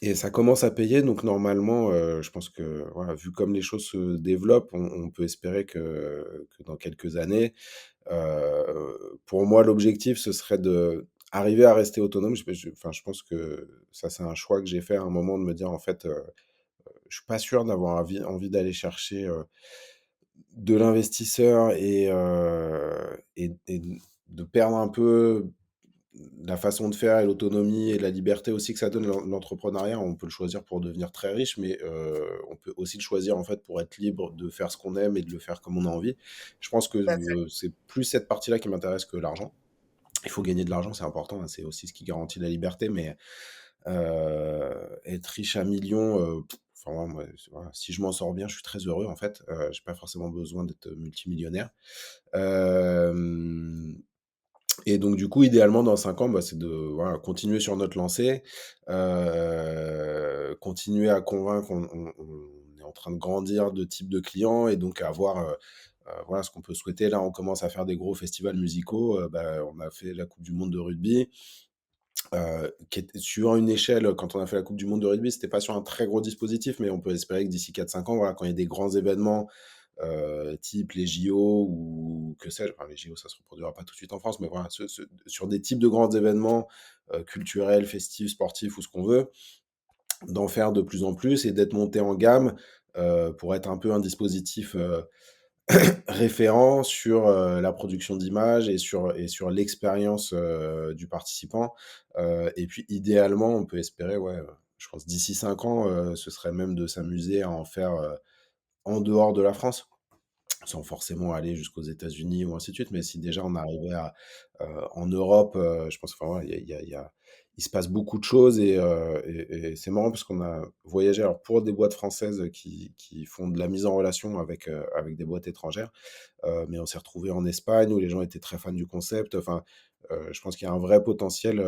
Et ça commence à payer, donc normalement, je pense que, voilà, vu comme les choses se développent, on peut espérer que dans quelques années, pour moi, l'objectif, ce serait d'arriver à rester autonome. Enfin, je pense que ça, c'est un choix que j'ai fait à un moment de me dire: «En fait, je suis pas sûr d'avoir envie d'aller chercher, de l'investisseur et de perdre un peu la façon de faire et l'autonomie et la liberté aussi que ça donne l'entrepreneuriat, on peut le choisir pour devenir très riche, mais on peut aussi le choisir, en fait, pour être libre de faire ce qu'on aime et de le faire comme on a envie. Je pense que, Tout à fait. c'est plus cette partie-là qui m'intéresse que l'argent. Il faut gagner de l'argent, c'est important, hein, c'est aussi ce qui garantit la liberté, mais être riche à millions, enfin, moi, voilà, si je m'en sors bien, je suis très heureux, en fait. J'ai pas forcément besoin d'être multimillionnaire. Hem Et donc du coup, idéalement, dans 5 ans, bah, c'est de, voilà, continuer sur notre lancée, continuer à convaincre. On est en train de grandir de type de clients et donc avoir, voilà, ce qu'on peut souhaiter. Là, on commence à faire des gros festivals musicaux, bah, on a fait la coupe du monde de rugby, qui était sur une échelle, quand on a fait la coupe du monde de rugby, c'était pas sur un très gros dispositif, mais on peut espérer que d'ici 4 5 ans, voilà, quand il y a des grands événements, type les JO ou que sais-je, enfin les JO ça se reproduira pas tout de suite en France, mais voilà, sur des types de grands événements, culturels, festifs, sportifs ou ce qu'on veut, d'en faire de plus en plus et d'être monté en gamme, pour être un peu un dispositif, référent sur, la production d'images et sur l'expérience, du participant, et puis idéalement, on peut espérer, ouais, je pense d'ici 5 ans, ce serait même de s'amuser à en faire, en dehors de la France. Sans forcément aller jusqu'aux États-Unis ou ainsi de suite, mais si déjà on arrivait à, en Europe, je pense, enfin, voilà, il se passe beaucoup de choses et c'est marrant parce qu'on a voyagé alors pour des boîtes françaises qui font de la mise en relation avec des boîtes étrangères, mais on s'est retrouvé en Espagne où les gens étaient très fans du concept. Enfin, je pense qu'il y a un vrai potentiel,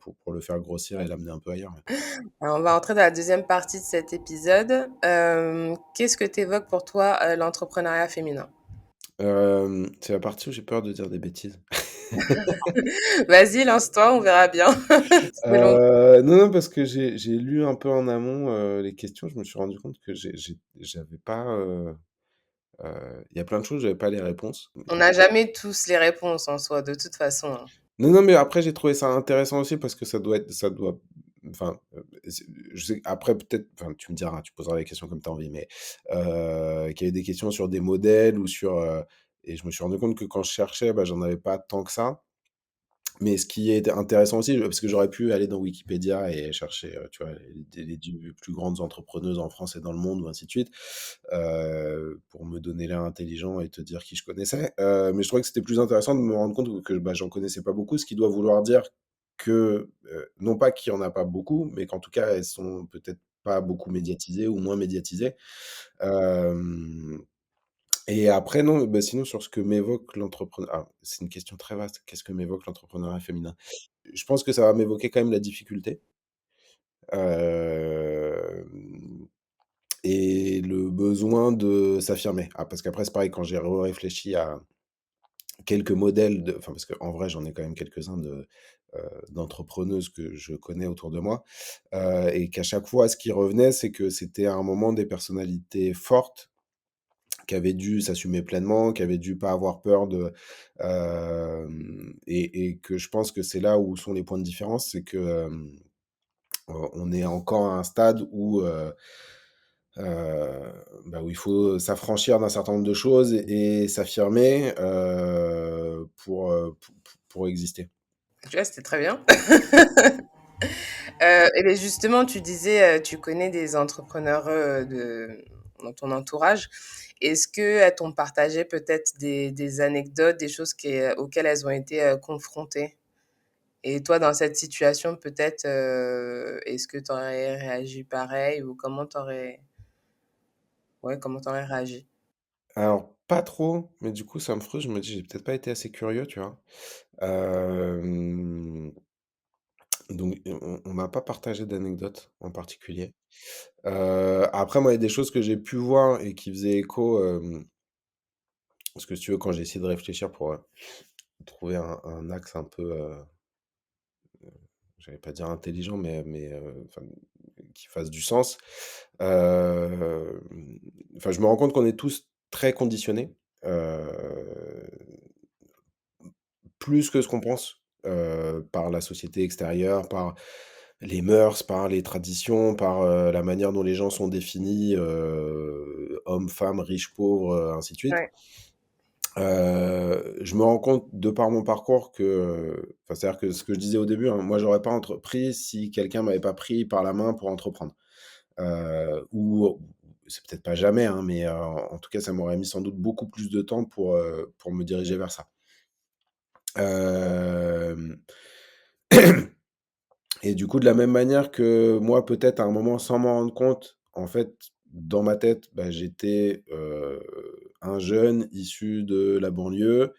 pour le faire grossir et l'amener un peu ailleurs, ouais. Alors, on va entrer dans la deuxième partie de cet épisode. Qu'est-ce que tu évoques pour toi, l'entrepreneuriat féminin? C'est la partie où j'ai peur de dire des bêtises. Vas-y, lance-toi, on verra bien. Selon Non, non, parce que j'ai lu un peu en amont, les questions. Je me suis rendu compte que j'avais pas, il y a plein de choses, j'avais pas les réponses. on n'a jamais tous les réponses en soi, de toute façon, hein. Non, non, mais après j'ai trouvé ça intéressant aussi parce que ça doit enfin, c'est je sais après peut-être enfin, tu me diras, tu poseras les questions comme tu as envie, mais qu'il y avait des questions sur des modèles ou sur, et je me suis rendu compte que quand je cherchais, bah, j'en avais pas tant que ça. Mais ce qui est intéressant aussi, parce que j'aurais pu aller dans Wikipédia et chercher, tu vois, les plus grandes entrepreneuses en France et dans le monde ou ainsi de suite, pour me donner l'air intelligent et te dire qui je connaissais. Mais je trouvais que c'était plus intéressant de me rendre compte que, bah, j'en connaissais pas beaucoup, ce qui doit vouloir dire que, non pas qu'il y en a pas beaucoup, mais qu'en tout cas, elles sont peut-être pas beaucoup médiatisées ou moins médiatisées. Hem Et après non, bah, sinon sur ce que m'évoque c'est une question très vaste. Qu'est-ce que m'évoque l'entrepreneuriat féminin? Je pense que ça va m'évoquer quand même la difficulté, hem et le besoin de s'affirmer. Ah, parce qu'après c'est pareil, quand j'ai réfléchi à quelques modèles enfin, parce qu'en vrai, j'en ai quand même quelques-uns d'entrepreneuses que je connais autour de moi, et qu'à chaque fois, ce qui revenait, c'est que c'était à un moment des personnalités fortes qui avaient dû s'assumer pleinement, qui avaient dû pas avoir peur et que je pense que c'est là où sont les points de différence, c'est que, on est encore à un stade où il faut s'affranchir d'un certain nombre de choses et s'affirmer, pour exister. Tu vois, c'était très bien. Et beh, justement, tu disais, tu connais des entrepreneurs, dans ton entourage. Est-ce qu'elles t'ont partagé peut-être des anecdotes, des choses auxquelles elles ont été, confrontées? Et toi, dans cette situation, peut-être, est-ce que tu aurais réagi pareil ou comment tu aurais réagi? Alors, pas trop, mais du coup, ça me frustre, je me dis: «J'ai peut-être pas été assez curieux», tu vois? Hem, donc on m'a pas partagé d'anecdotes en particulier. Après moi, il y a des choses que j'ai pu voir et qui faisaient écho, parce que si tu veux, quand j'ai essayé de réfléchir pour, trouver un axe un peu, j'allais pas dire intelligent, mais enfin, qui fasse du sens. Hem, enfin, je me rends compte qu'on est tous très conditionnés, plus que ce qu'on pense, par la société extérieure, par les mœurs, par les traditions, par, la manière dont les gens sont définis, hommes, femmes, riches, pauvres, ainsi de suite. Ouais, Je me rends compte de par mon parcours que, enfin, c'est-à-dire que ce que je disais au début, hein, moi j'aurais pas entrepris si quelqu'un m'avait pas pris par la main pour entreprendre. Ou c'est peut-être pas jamais, hein, mais, en tout cas, ça m'aurait mis sans doute beaucoup plus de temps pour me diriger vers ça. Hem Et du coup, de la même manière que moi, peut-être à un moment, sans m'en rendre compte, en fait, dans ma tête, bah, j'étais, un jeune issu de la banlieue,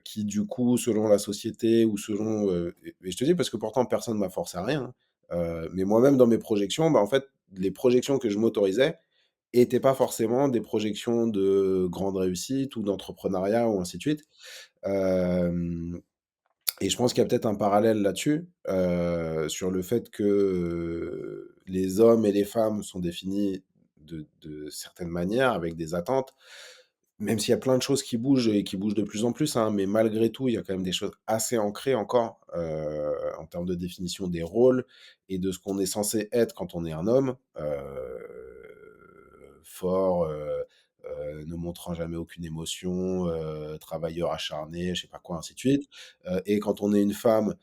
qui du coup, selon la société ou selon, et je te dis parce que pourtant personne ne m'a forcé à rien, hein, mais moi-même dans mes projections, bah, en fait, les projections que je m'autorisais étaient pas forcément des projections de grande réussite ou d'entrepreneuriat ou ainsi de suite. Hem Et je pense qu'il y a peut-être un parallèle là-dessus, sur le fait que, les hommes et les femmes sont définis de certaines manières, avec des attentes. Même s'il y a plein de choses qui bougent et qui bougent de plus en plus, hein, mais malgré tout, il y a quand même des choses assez ancrées encore, en termes de définition des rôles et de ce qu'on est censé être quand on est un homme, fort, ne montrant jamais aucune émotion, travailleur acharné, je sais pas quoi, ainsi de suite. Et quand on est une femme,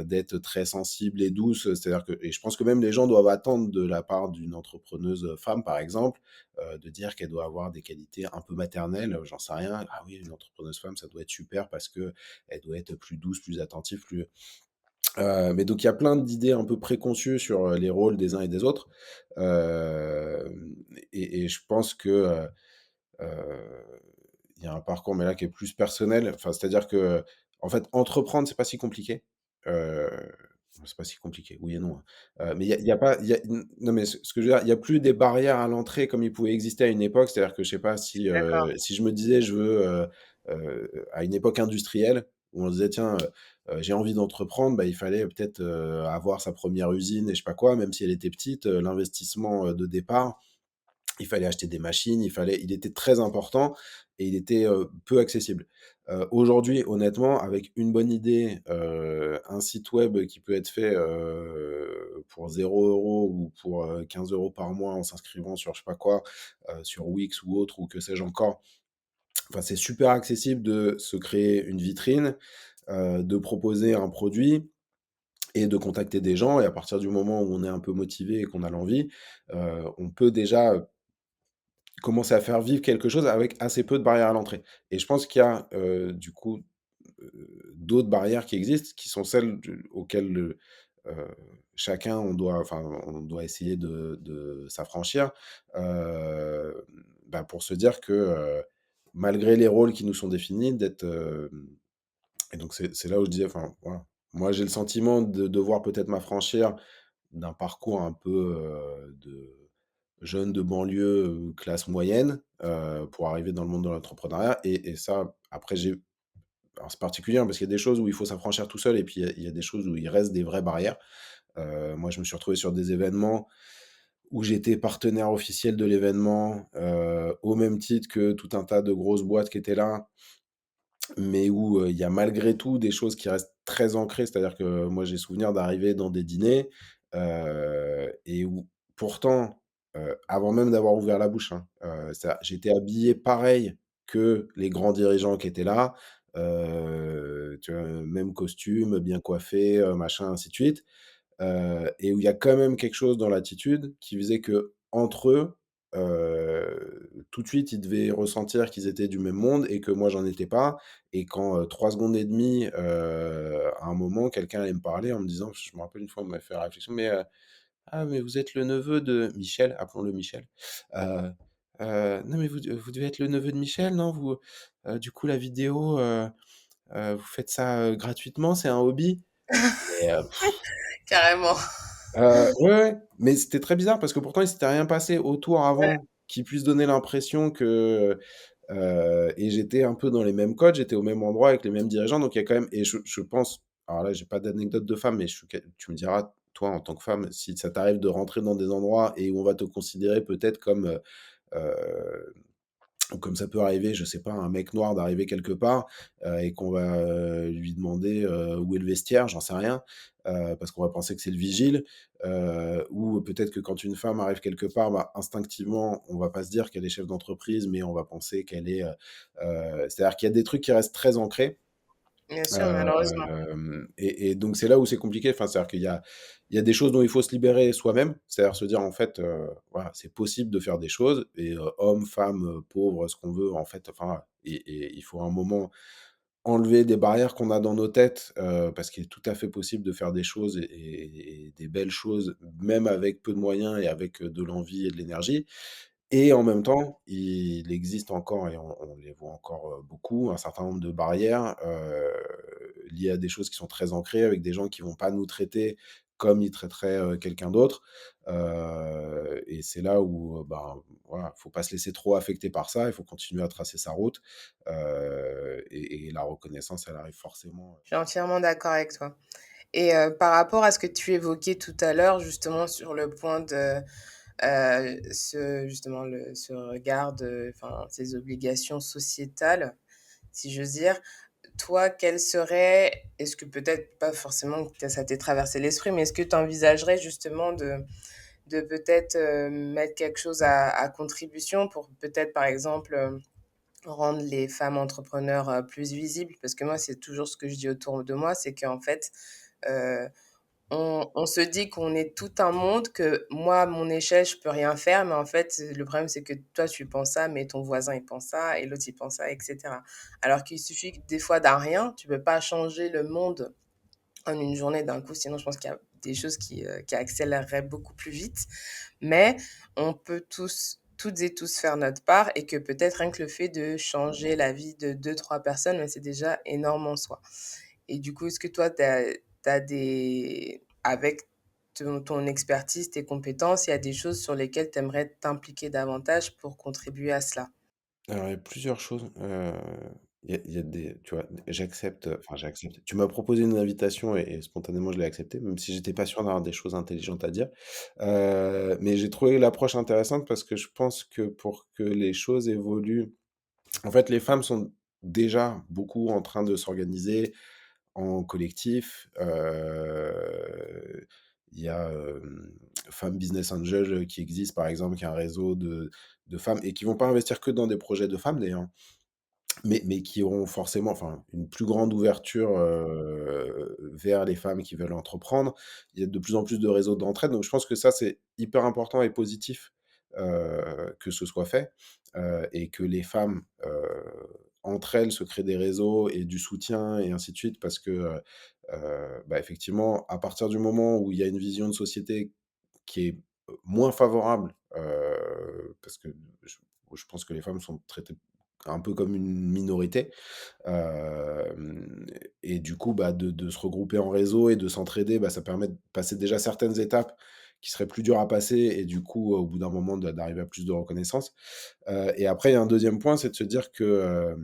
d'être très sensible et douce, c'est-à-dire que et je pense que même les gens doivent attendre de la part d'une entrepreneuse, femme, par exemple, de dire qu'elle doit avoir des qualités un peu maternelles, j'en sais rien. Ah oui, une entrepreneuse femme, ça doit être super parce que elle doit être plus douce, plus attentive, plus mais donc il y a plein d'idées un peu préconçues sur, les rôles des uns et des autres. Hem et je pense que, il y a un parcours, mais là, qui est plus personnel. Enfin, c'est-à-dire que, en fait, entreprendre, c'est pas si compliqué. Heu, c'est pas si compliqué, oui et non, hein. Mais il y a pas il y a n non, mais ce que je veux dire, il y a plus des barrières à l'entrée comme il pouvait exister à une époque. C'est-à-dire que, je sais pas, si, d'accord. si je me disais: «Je veux», à une époque industrielle, où on disait: «Tiens, j'ai envie d'entreprendre», bah, il fallait peut-être, avoir sa première usine et je sais pas quoi, même si elle était petite, l'investissement, de départ, il fallait acheter des machines, il était très important et il était, peu accessible. Aujourd'hui, honnêtement, avec une bonne idée, un site web qui peut être fait, pour 0 € ou pour, 15 € par mois en s'inscrivant sur je sais pas quoi, sur Wix ou autre ou que sais-je encore. Enfin, c'est super accessible de se créer une vitrine, de proposer un produit et de contacter des gens et à partir du moment où on est un peu motivé et qu'on a l'envie, on peut déjà commencer à faire vivre quelque chose avec assez peu de barrières à l'entrée. Et je pense qu'il y a, du coup, d'autres barrières qui existent, qui sont celles auxquelles chacun, on doit essayer de s'affranchir, heu, bah, pour se dire que, malgré les rôles qui nous sont définis, d'être, et donc c'est là où je disais, enfin, voilà, moi j'ai le sentiment de devoir peut-être m'affranchir d'un parcours un peu, jeune de banlieue, classe moyenne, pour arriver dans le monde de l'entrepreneuriat et ça, après j'ai alors c'est particulier, hein, parce qu'il y a des choses où il faut s'affranchir tout seul et puis il y a des choses où il reste des vraies barrières. Moi, je me suis retrouvé sur des événements où j'étais partenaire officiel de l'événement, au même titre que tout un tas de grosses boîtes qui étaient là, mais où, il y a malgré tout des choses qui restent très ancrées. C'est-à-dire que moi, j'ai souvenir d'arriver dans des dîners, et où pourtant, avant même d'avoir ouvert la bouche, hein, c'est-à-dire j'étais habillé pareil que les grands dirigeants qui étaient là, tu vois? Même costume, bien coiffé, machin, ainsi de suite. Et où il y a quand même quelque chose dans l'attitude qui faisait qu'entre eux, tout de suite, ils devaient ressentir qu'ils étaient du même monde et que moi, j'en étais pas. Et quand, 3 secondes et demie, à un moment, quelqu'un allait me parler en me disant je me rappelle une fois, on m'avait fait la réflexion: «Mais, ah mais vous êtes le neveu de Michel», appelons-le Michel. Heu, «Non mais vous devez être le neveu de Michel, non? Vous, du coup la vidéo, vous faites ça, gratuitement, c'est un hobby?» et Carrément. Ouais, ouais, mais c'était très bizarre parce que pourtant il s'était rien passé autour avant qui puisse donner l'impression que, et j'étais un peu dans les mêmes codes, j'étais au même endroit avec les mêmes dirigeants, donc il y a quand même et je pense alors là, j'ai pas d'anecdote de femme, mais je suis quel tu me diras, toi, en tant que femme, si ça t'arrive de rentrer dans des endroits et où on va te considérer peut-être comme, heu ou comme ça peut arriver, je sais pas, un mec noir d'arriver quelque part, et qu'on va, lui demander, où est le vestiaire, j'en sais rien, parce qu'on va penser que c'est le vigile, ou peut-être que quand une femme arrive quelque part, bah, instinctivement, on va pas se dire qu'elle est chef d'entreprise, mais on va penser qu'elle est, c'est-à-dire qu'il y a des trucs qui restent très ancrés. Bien sûr, malheureusement. Et donc c'est là où c'est compliqué, enfin, c'est-à-dire qu'il y a des choses dont il faut se libérer soi-même, c'est-à-dire se dire en fait, voilà, c'est possible de faire des choses et homme, femme, pauvre, ce qu'on veut en fait, enfin voilà et il faut un moment enlever des barrières qu'on a dans nos têtes, parce qu'il est tout à fait possible de faire des choses et des belles choses, même avec peu de moyens et avec, de l'envie et de l'énergie et en même temps, il existe encore et on les voit encore, beaucoup, un certain nombre de barrières, liées à des choses qui sont très ancrées, avec des gens qui vont pas nous traiter comme ils traiteraient, quelqu'un d'autre, et c'est là où, ben, voilà, faut pas se laisser trop affecter par ça, il faut continuer à tracer sa route, et la reconnaissance, elle arrive forcément, Je suis entièrement d'accord avec toi. Et par rapport à ce que tu évoquais tout à l'heure, justement sur le point de, ce justement ce regard de enfin, ces obligations sociétales, si j'ose dire. Toi, quel serait est-ce que peut-être pas forcément que ça t'ait traversé l'esprit, mais est-ce que tu envisagerais justement de peut-être, mettre quelque chose à contribution pour peut-être, par exemple, rendre les femmes entrepreneurs, plus visibles? Parce que moi, c'est toujours ce que je dis autour de moi, c'est qu'en fait, heu, on se dit qu'on est tout un monde, que moi, à mon échelle, je peux rien faire, mais en fait, le problème, c'est que toi, tu penses ça, mais ton voisin, il pense ça et l'autre, il pense ça et cetera. Alors qu'il suffit que des fois d'un rien, tu peux pas changer le monde en une journée d'un coup, sinon je pense qu'il y a des choses qui accéléreraient beaucoup plus vite. Mais on peut tous toutes et tous faire notre part et que peut-être rien que le fait de changer la vie de deux trois personnes, bah, c'est déjà énorme en soi. Et du coup, est-ce que toi, tu as des avec ton expertise, tes compétences, il y a des choses sur lesquelles tu aimerais t'impliquer davantage pour contribuer à cela? Alors, il y a plusieurs choses, il y a des tu vois, j'accepte, enfin j'accepte. Tu m'as proposé une invitation et spontanément je l'ai acceptée, même si j'étais pas sûr d'avoir des choses intelligentes à dire. Mais j'ai trouvé l'approche intéressante parce que je pense que pour que les choses évoluent en fait, les femmes sont déjà beaucoup en train de s'organiser en collectif. Il y a, Femmes Business Angels, qui existe par exemple, qui est un réseau de femmes et qui vont pas investir que dans des projets de femmes d'ailleurs, hein. Mais qui auront forcément enfin, une plus grande ouverture, vers les femmes qui veulent entreprendre. Il y a de plus en plus de réseaux d'entraide, donc je pense que ça, c'est hyper important et positif, que ce soit fait, et que les femmes, entre elles, se créent des réseaux et du soutien et ainsi de suite parce que, bah, effectivement, à partir du moment où il y a une vision de société qui est, moins favorable, parce que je je pense que les femmes sont traitées un peu comme une minorité, hem et du coup, bah, de se regrouper en réseau et de s'entraider, bah, ça permet de passer déjà certaines étapes qui serait plus dur à passer et du coup, au bout d'un moment, d'arriver à plus de reconnaissance. Et après, il y a un deuxième point, c'est de se dire que,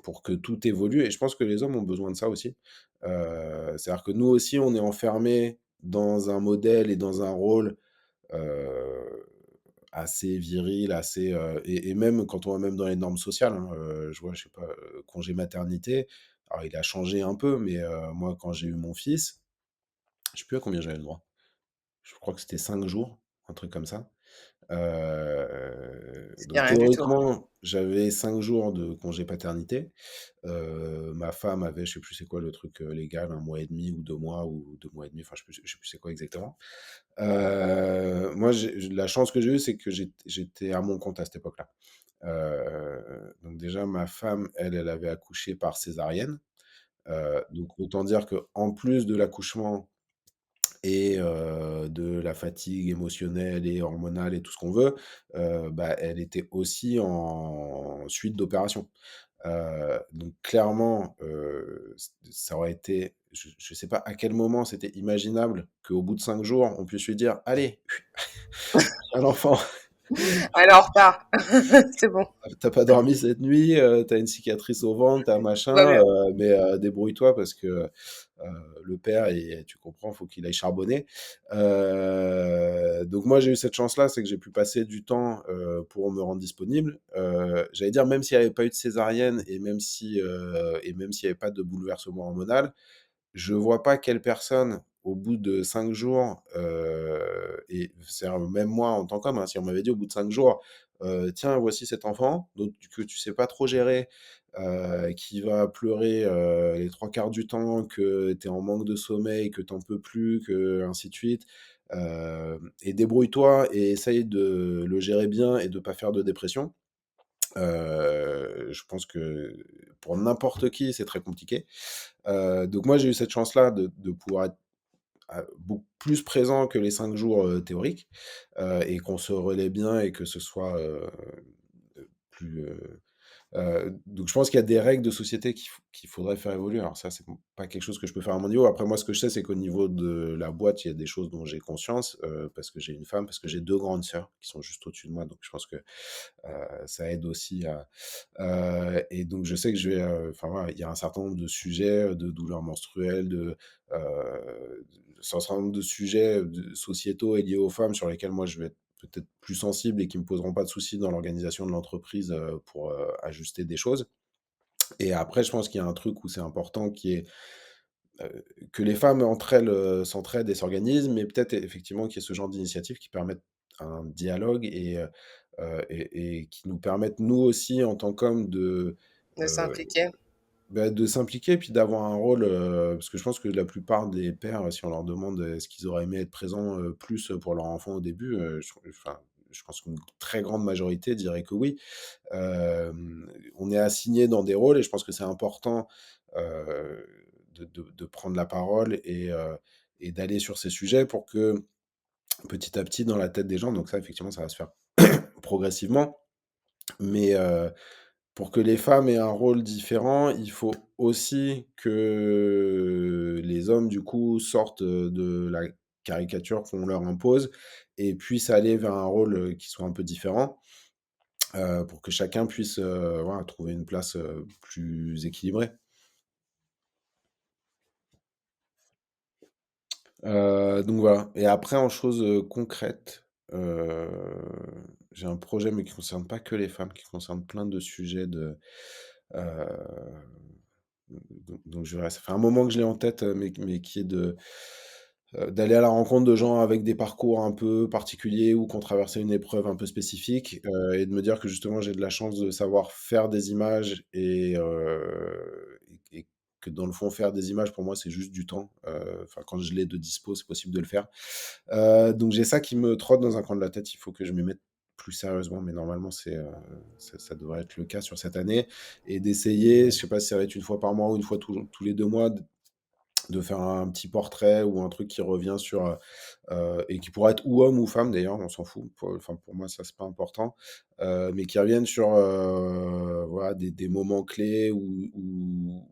pour que tout évolue et je pense que les hommes ont besoin de ça aussi. C'est-à-dire que nous aussi, on est enfermés dans un modèle et dans un rôle, heu, assez viril, assez, et même quand on va même dans les normes sociales, hein, je vois, je sais pas, congé maternité, alors il a changé un peu, mais moi, quand j'ai eu mon fils, je sais plus à combien j'avais le droit. Je crois que c'était 5 jours, un truc comme ça. Il y a Donc rien du tout. théoriquement, j'avais 5 jours de congé paternité. Ma femme avait, je sais plus c'est quoi le truc, légal, 1 mois et demi ou 2 mois ou 2 mois et demi, enfin je sais plus c'est quoi exactement. Moi j'ai la chance que j'ai eue, c'est que j'étais à mon compte à cette époque-là. Donc déjà ma femme, elle avait accouché par césarienne. Donc autant dire qu'en plus de l'accouchement et de la fatigue émotionnelle et hormonale et tout ce qu'on veut, bah, elle était aussi en suite d'opération. Donc clairement, ça aurait été je sais pas à quel moment c'était imaginable qu'au bout de 5 jours, on puisse lui dire: «Allez, à l'enfant, Allez, on repart. C'est bon, tu pas dormi cette nuit, tu une cicatrice au ventre, tu tout va machin, bien. mais débrouille-toi parce que, le père et tu comprends, faut qu'il aille charbonner». Donc moi, j'ai eu cette chance-là, c'est que j'ai pu passer du temps, pour me rendre disponible. J'allais dire même s'il y avait pas eu de césarienne et même s'il y avait pas de bouleversement hormonal, je vois pas quelle personne, au bout de 5 jours, et c'est-à-dire même moi en tant qu'homme, hein, si on m'avait dit au bout de 5 jours, «Tiens, voici cet enfant, donc que tu sais pas trop gérer, qui va pleurer, les 3 quarts du temps, que tu es en manque de sommeil, que tu en peux plus, que ainsi de suite, et débrouille-toi et essaye de le gérer bien et de pas faire de dépression». Je pense que pour n'importe qui, c'est très compliqué. Donc moi, j'ai eu cette chance-là de pouvoir être beaucoup plus présent que les 5 jours, théoriques, et qu'on se relaie bien et que ce soit, plus, donc je pense qu'il y a des règles de société qu'il faudrait faire évoluer. Alors ça, c'est pas quelque chose que je peux faire à mon niveau. Après moi, ce que je sais, c'est qu'au niveau de la boîte, il y a des choses dont j'ai conscience, parce que j'ai une femme, parce que j'ai 2 grandes sœurs qui sont juste au-dessus de moi, donc je pense que, ça aide aussi à et donc je sais que je vais, enfin voilà, il y a un certain nombre de sujets, de douleurs menstruelles, un certain nombre de sujets, sociétaux et liés aux femmes sur lesquels moi je vais être peut-être plus sensible et qui me poseront pas de soucis dans l'organisation de l'entreprise, pour, ajuster des choses. Et après je pense qu'il y a un truc où c'est important qui est, que les femmes entre elles, s'entraident et s'organisent, mais peut-être effectivement qu'il y ait ce genre d'initiatives qui permettent un dialogue et qui nous permettent nous aussi en tant qu'hommes De heu, s'impliquer. de s'impliquer puis d'avoir un rôle, parce que je pense que la plupart des pères, si on leur demande, est-ce qu'ils auraient aimé être présents, plus pour leur enfant au début, je pense qu'une très grande majorité dirait que oui. On est assigné dans des rôles et je pense que c'est important, heu, de prendre la parole et d'aller sur ces sujets pour que, petit à petit, dans la tête des gens, donc ça effectivement, ça va se faire progressivement, mais pour que les femmes aient un rôle différent, il faut aussi que les hommes, du coup, sortent, de la caricature qu'on leur impose et puissent aller vers un rôle, qui soit un peu différent, pour que chacun puisse, voilà, trouver une place, plus équilibrée. Donc voilà et après en choses, concrètes, j'ai un projet mais qui concerne pas que les femmes, qui concerne plein de sujets heu donc je verrai. Ça fait un moment que je l'ai en tête, mais qui est d'aller à la rencontre de gens avec des parcours un peu particuliers ou qui ont traversé une épreuve un peu spécifique, et de me dire que justement j'ai de la chance de savoir faire des images et que dans le fond faire des images pour moi c'est juste du temps. Enfin quand je l'ai de dispo, c'est possible de le faire. Donc j'ai ça qui me trotte dans un coin de la tête, il faut que je m'y mette plus sérieusement, mais normalement ça devrait être le cas sur cette année et d'essayer, je sais pas si ça va être une fois par mois ou une fois tous les 2 mois, de faire un petit portrait ou un truc qui revient sur, et qui pourrait être ou homme ou femme d'ailleurs, on s'en fout. Pour moi, ça, c'est pas important, mais qui reviennent sur, voilà, des moments clés ou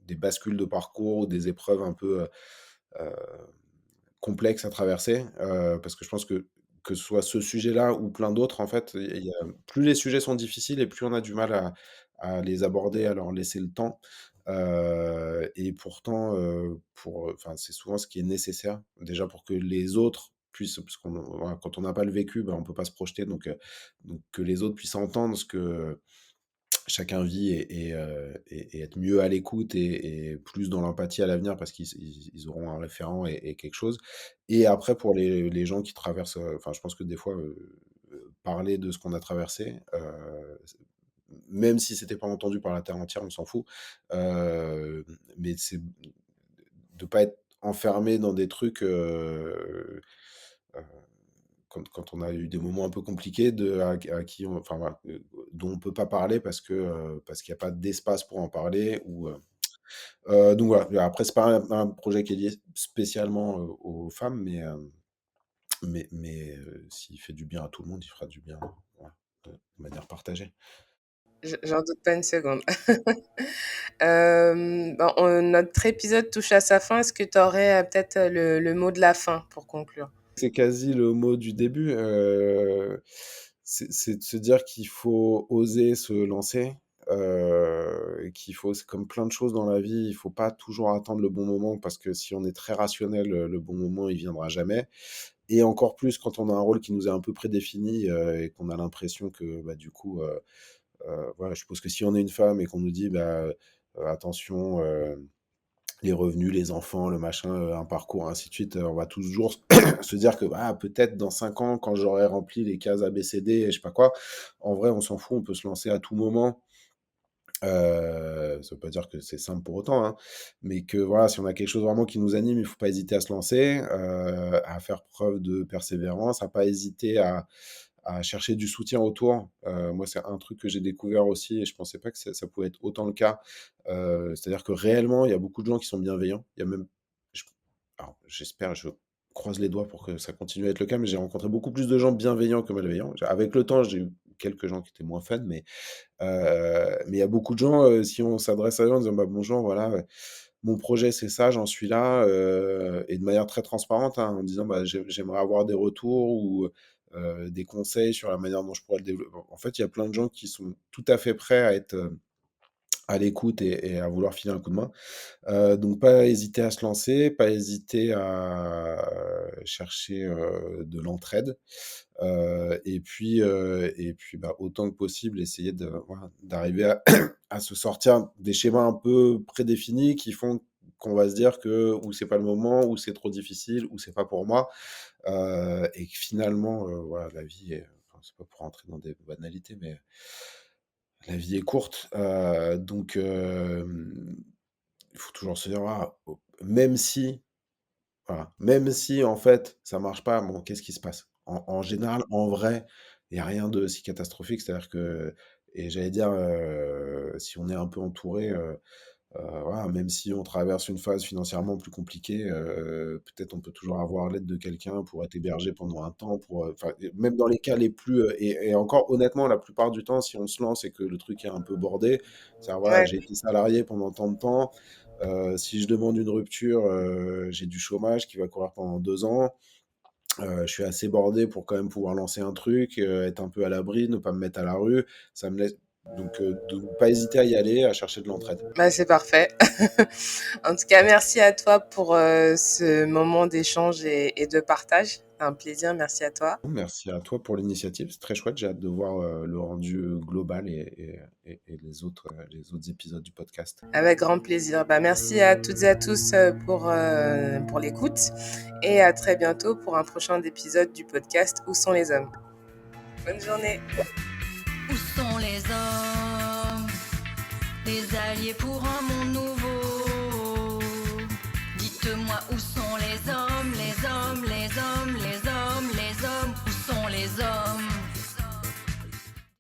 des bascules de parcours ou des épreuves un peu, heu complexe à traverser, parce que je pense que ce soit ce sujet-là ou plein d'autres, en fait, il y a plus les sujets sont difficiles et plus on a du mal à les aborder, à leur laisser le temps, et pourtant, enfin, c'est souvent ce qui est nécessaire, déjà pour que les autres puissent parce qu'on voilà, quand on n'a pas le vécu, ben, on peut pas se projeter donc que les autres puissent entendre ce que chacun vit et être mieux à l'écoute et plus dans l'empathie à l'avenir parce qu'ils auront un référent et quelque chose. Et après pour les gens qui traversent, enfin je pense que des fois, parler de ce qu'on a traversé, même si c'était pas entendu par la terre entière, on s'en fout. Mais c'est de pas être enfermé dans des trucs, heu, quand on a eu des moments un peu compliqués à qui on enfin voilà, dont on peut pas parler parce qu'il y a pas d'espace pour en parler donc voilà. Après c'est pas un projet qui est lié spécialement, aux femmes, mais s'il fait du bien à tout le monde, il fera du bien, voilà, de manière partagée. J'en doute pas une seconde. Ben, notre épisode touche à sa fin. Est-ce que tu aurais peut-être le mot de la fin pour conclure? C'est quasi le mot du début, c'est de se dire qu'il faut oser se lancer, et qu'il faut c'est comme plein de choses dans la vie, il faut pas toujours attendre le bon moment parce que si on est très rationnel, le bon moment, il viendra jamais et encore plus quand on a un rôle qui nous est un peu prédéfini, et qu'on a l'impression que, bah, du coup, voilà, je suppose que si on est une femme et qu'on nous dit: «Bah, attention, les revenus, les enfants, le machin, un parcours, ainsi de suite, on va toujours se dire que, ah, peut-être dans 5 ans, quand j'aurai rempli les cases A, B, C, D et je sais pas quoi. En vrai, on s'en fout, on peut se lancer à tout moment. Ça veut pas dire que c'est simple pour autant, hein, mais que voilà, si on a quelque chose vraiment qui nous anime, il faut pas hésiter à se lancer, à faire preuve de persévérance, à pas hésiter à chercher du soutien autour. Moi, c'est un truc que j'ai découvert aussi et je pensais pas que ça pouvait être autant le cas. C'est-à-dire que réellement, il y a beaucoup de gens qui sont bienveillants. Il y a même je alors j'espère, je croise les doigts pour que ça continue à être le cas, mais j'ai rencontré beaucoup plus de gens bienveillants que malveillants. Avec le temps, j'ai eu quelques gens qui étaient moins fun, mais il y a beaucoup de gens, si on s'adresse à eux en disant: «Bah, bonjour, voilà, mon projet c'est ça, j'en suis là», et de manière très transparente, hein, en disant: «Bah, j'aimerais avoir des retours ou, des conseils sur la manière dont je pourrais le développer». En fait, il y a plein de gens qui sont tout à fait prêts à être, à l'écoute et à vouloir filer un coup de main. Donc pas hésiter à se lancer, pas hésiter à chercher, de l'entraide, et puis, bah, autant que possible essayer de voilà, d'arriver à à se sortir des schémas un peu prédéfinis qui font qu'on va se dire que ou c'est pas le moment, ou c'est trop difficile, ou c'est pas pour moi, et que finalement, voilà, la vie est enfin, c'est pas pour rentrer dans des banalités, mais la vie est courte, donc il faut toujours se dire: «Ah, même si voilà, même si en fait ça marche pas, bon qu'est-ce qui se passe?» En général, en vrai, il y a rien de si catastrophique, c'est-à-dire que et j'allais dire, si on est un peu entouré, voilà, même si on traverse une phase financièrement plus compliquée, peut-être on peut toujours avoir l'aide de quelqu'un pour être hébergé pendant un temps, enfin, même dans les cas les plus, et encore honnêtement, la plupart du temps, si on se lance et que le truc est un peu bordé, c'est-à-dire voilà, Ouais. j'ai été salarié pendant tant de temps, si je demande une rupture, j'ai du chômage qui va courir pendant 2 ans, je suis assez bordé pour quand même pouvoir lancer un truc, être un peu à l'abri, ne pas me mettre à la rue. Ça me laisse donc de ne pas hésiter à y aller, à chercher de l'entraide. Bah, c'est parfait. En tout cas, merci à toi pour ce moment d'échange et de partage. C'est un plaisir. Merci à toi. Merci à toi pour l'initiative, c'est très chouette. J'ai hâte de voir, le rendu, global et les autres épisodes du podcast. Avec grand plaisir. Bah, merci à toutes et à tous pour l'écoute et à très bientôt pour un prochain épisode du podcast Où sont les hommes? Bonne journée. Où sont les hommes? Des alliés pour un monde nouveau.